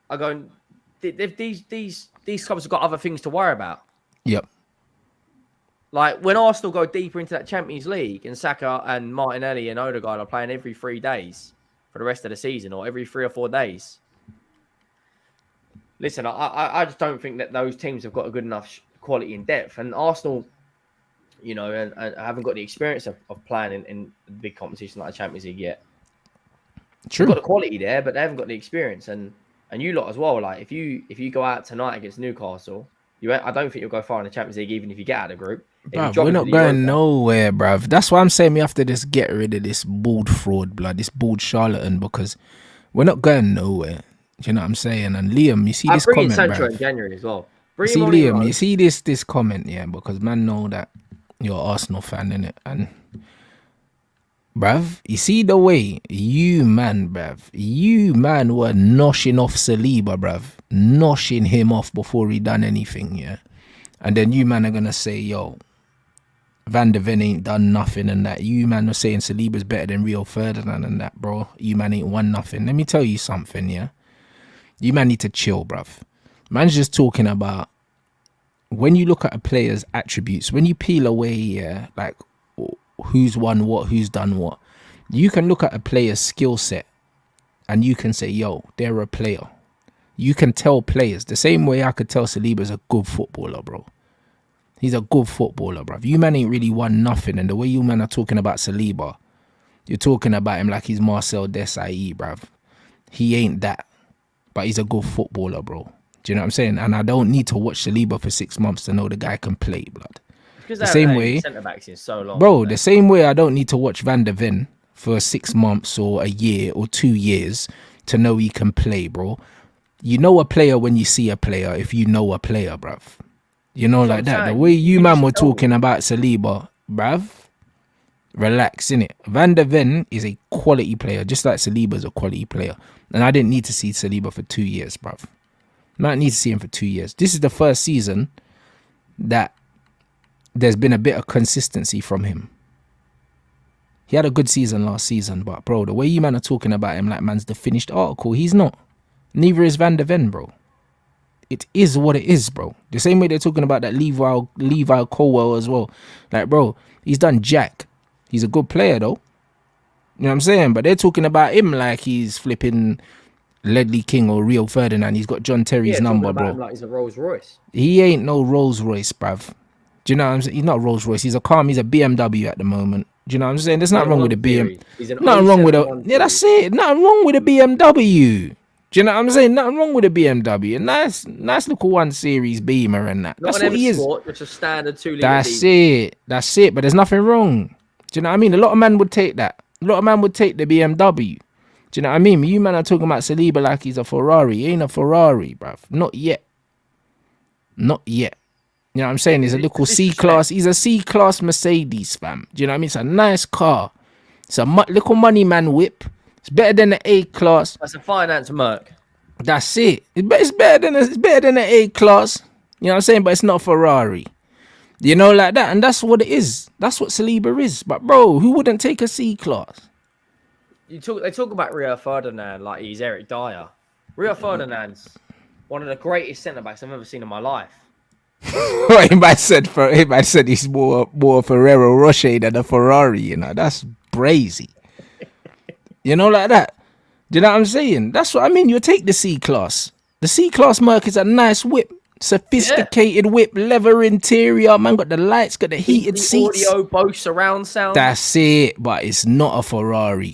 I go, these clubs have got other things to worry about. Yep. Like, when Arsenal go deeper into that Champions League and Saka and Martinelli and Odegaard are playing every 3 days for the rest of the season, or every 3 or 4 days. Listen, I just don't think that those teams have got a good enough quality and depth. And Arsenal, you know, and haven't got the experience of playing in a big competition like the Champions League yet. True. They've got the quality there, but they haven't got the experience. And you lot as well. Like, if you go out tonight against Newcastle, I don't think you'll go far in the Champions League, even if you get out of the group. Bruv, we're not going nowhere, bruv. That's why I'm saying we have to just get rid of this bald fraud, blood, this bald charlatan, because we're not going nowhere. Do you know what I'm saying? And Liam, you see this comment, Sancho bruv. in January as well. See, Liam, you see this comment, yeah, because man know that you're an Arsenal fan, innit? And bruv, you see the way you man were noshing off Saliba, bruv, noshing him off before he done anything, yeah. And then you man are gonna say, yo, Van der Ven ain't done nothing and that. You man are saying Saliba's better than Rio Ferdinand and that, bro. You man ain't won nothing. Let me tell you something, yeah. You man need to chill, bruv. Man's just talking about when you look at a player's attributes, when you peel away, yeah, like who's won what, who's done what, you can look at a player's skill set and you can say, yo, they're a player. You can tell players the same way I could tell Saliba's a good footballer, bro. He's a good footballer, bruv. You man ain't really won nothing. And the way you man are talking about Saliba, you're talking about him like he's Marcel Desailly, bruv. He ain't that. But he's a good footballer, bro. Do you know what I'm saying? And I don't need to watch Saliba for 6 months to know the guy can play, blood. Because the same way, centre-backs in so long, bro, the same way I don't need to watch Van der Ven for 6 months or a year or 2 years to know he can play, bro. You know a player when you see a player, if you know a player, bruv. You know, like that. The way you man were talking about Saliba, bruv, relax, innit? Van der Ven is a quality player, just like Saliba's a quality player. And I didn't need to see Saliba for 2 years, bruv. I don't need to see him for 2 years. This is the first season that there's been a bit of consistency from him. He had a good season last season, but, bro, the way you man are talking about him like man's the finished article, he's not. Neither is Van der Ven, bro. It is what it is, bro. The same way they're talking about that Levi Colwell as well. Like, bro, he's done jack. He's a good player, though. You know what I'm saying? But they're talking about him like he's flipping Ledley King or Rio Ferdinand. He's got John Terry's number, bro. Him like he's a Rolls Royce. He ain't no Rolls Royce, bruv. Do you know what I'm saying? He's not Rolls Royce. He's a BMW at the moment. Do you know what I'm saying? There's nothing wrong with the BMW. Nothing wrong with a... Yeah, that's it. Nothing wrong with a BMW. Do you know what I'm saying? Nothing wrong with a BMW. A nice little 1 Series Beamer and that. That's what he is. Just a standard 2-litre. That's it. But there's nothing wrong. Do you know what I mean? A lot of men would take that. A lot of men would take the BMW. Do you know what I mean? You man are talking about Saliba like he's a Ferrari. He ain't a Ferrari, bruv. Not yet. Not yet. You know what I'm saying? He's a little C-class. He's a C-class Mercedes, fam. Do you know what I mean? It's a nice car. It's a little money man whip. It's better than the A-class. That's a finance Merc. That's it. It's better than the A-class. You know what I'm saying? But it's not a Ferrari. You know, like that. And that's what it is. That's what Saliba is. But, bro, who wouldn't take a C-class? They talk about Rio Ferdinand like he's Eric Dyer. Rio Ferdinand's one of the greatest centre-backs I've ever seen in my life. He might said he's more Ferrero Rocher than a Ferrari, you know. That's brazy. You know, like that. Do you know what I'm saying? That's what I mean. You take the C-Class. The C-Class Merc is a nice whip. Sophisticated whip, leather interior. Man, got the lights, got the heated seats. Audio, Bose surround sound. That's it. But it's not a Ferrari.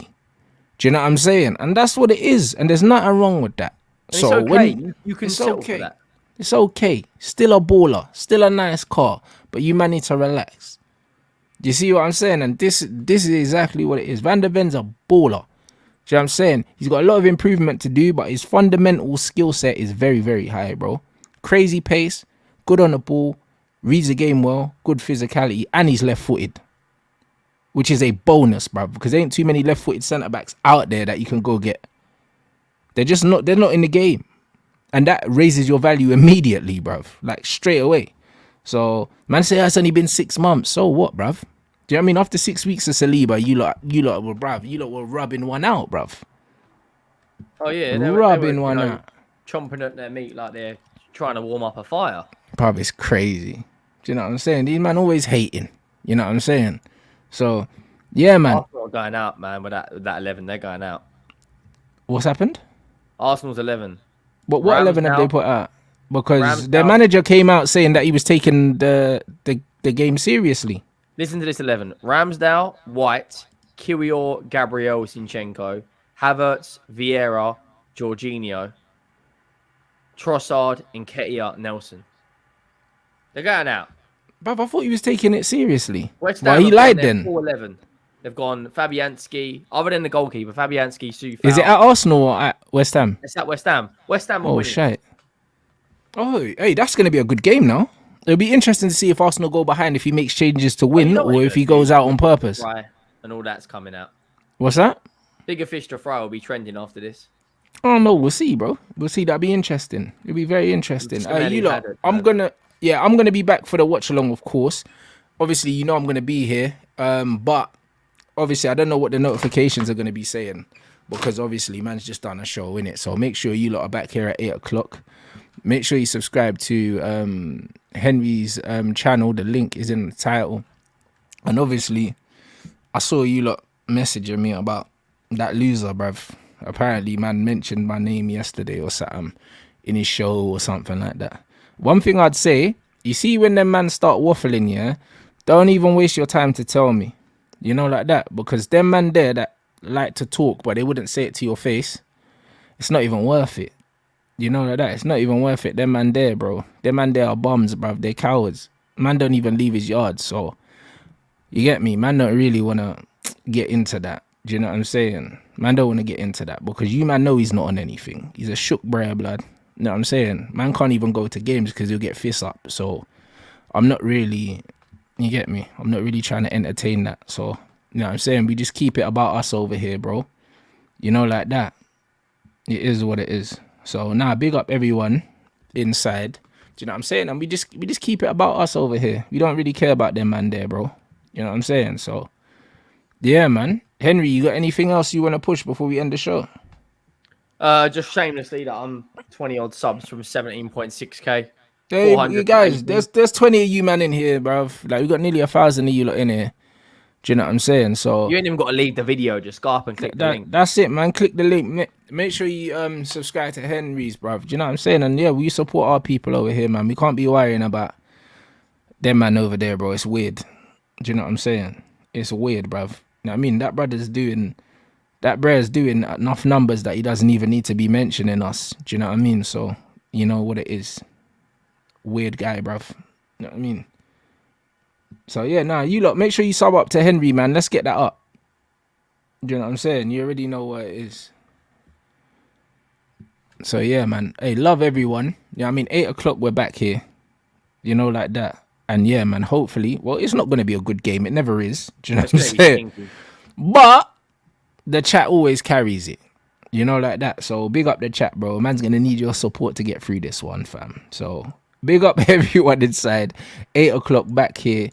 Do you know what I'm saying? And that's what it is. And there's nothing wrong with that. And so it's okay. You can settle for that. It's okay. Still a baller. Still a nice car. But you man need to relax. Do you see what I'm saying? And this is exactly what it is. Van der Ven's a baller. Do you know what I'm saying? He's got a lot of improvement to do, but his fundamental skill set is very, very high, bro. Crazy pace, good on the ball, reads the game well, good physicality, and he's left-footed. Which is a bonus, bro, because there ain't too many left-footed centre-backs out there that you can go get. They're not in the game. And that raises your value immediately, bruv. Like, straight away. So, man say it's only been 6 months. So what, bruv? Do you know what I mean? After 6 weeks of Saliba, you lot were rubbing one out, bruv. Oh, yeah. They were one out. Chomping at their meat like they're trying to warm up a fire. Bruv, it's crazy. Do you know what I'm saying? These man always hating. You know what I'm saying? So, yeah, man. Arsenal are going out, man, with that 11. They're going out. What's happened? Arsenal's 11. But what 11 have they put out? Because their manager came out saying that he was taking the game seriously. Listen to this 11. Ramsdale, White, Kiwior, Gabriel, Zinchenko, Havertz, Vieira, Jorginho, Trossard, Nketiah, Nelson. They're going out. But I thought he was taking it seriously. Well, he lied then. 4-11. They've gone Fabianski, other than the goalkeeper, Fabianski, Soufal. Is it at Arsenal or at West Ham? It's at West Ham. West Ham. Oh, shit. Oh, hey, that's going to be a good game now. It'll be interesting to see if Arsenal go behind, if he makes changes to win, or if he goes out on purpose. And all that's coming out. What's that? Bigger fish to fry will be trending after this. Oh, no, we'll see, bro. We'll see. That'll be interesting. It'll be very interesting. I'm going to be back for the watch along, of course. Obviously, you know I'm going to be here. But obviously, I don't know what the notifications are going to be saying, because obviously, man's just done a show, innit? So make sure you lot are back here at 8 o'clock. Make sure you subscribe to Henry's channel. The link is in the title. And obviously, I saw you lot messaging me about that loser, bruv. Apparently, man mentioned my name yesterday or something in his show or something like that. One thing I'd say, you see when them man start waffling, yeah, don't even waste your time to tell me. You know, like that. Because them man there that like to talk, but they wouldn't say it to your face, it's not even worth it. You know, like that. It's not even worth it. Them man there, bro. Them man there are bums, bruv. They're cowards. Man don't even leave his yard. So, you get me? Man don't really want to get into that. Do you know what I'm saying? Man don't want to get into that because you man know he's not on anything. He's a shook brer blood. You know what I'm saying? Man can't even go to games because he'll get fist up. So I'm not really, you get me? I'm not really trying to entertain that. So, you know what I'm saying? We just keep it about us over here, bro. You know, like that. It is what it is. So now, big up everyone inside. Do you know what I'm saying? And we just keep it about us over here. We don't really care about them man there, bro. You know what I'm saying? So yeah, man. Henry, you got anything else you want to push before we end the show? Just shamelessly that I'm 20 odd subs from 17.6k. Hey, you guys, there's 20 of you man in here, bruv. Like we got nearly 1,000 of you lot in here. Do you know what I'm saying? So you ain't even got to leave the video. Just go up and click the link. That's it, man. Click the link. Make sure you subscribe to Henry's, bruv. Do you know what I'm saying? And yeah, we support our people over here, man. We can't be worrying about them man over there, bro. It's weird. Do you know what I'm saying? It's weird, bruv. You know what I mean? That brother's doing enough numbers that he doesn't even need to be mentioning us. Do you know what I mean? So you know what it is. Weird guy, bruv. You know what I mean? So yeah, nah, you lot, make sure you sub up to Henry, man. Let's get that up. Do you know what I'm saying? You already know what it is. So yeah, man. Hey, love everyone. You know what I mean? 8 o'clock, we're back here. You know, like that. And yeah, man, hopefully, well, it's not going to be a good game. It never is. Do you know what I'm saying? But the chat always carries it. You know, like that. So big up the chat, bro. Man's going to need your support to get through this one, fam. So big up everyone inside. 8 o'clock back here.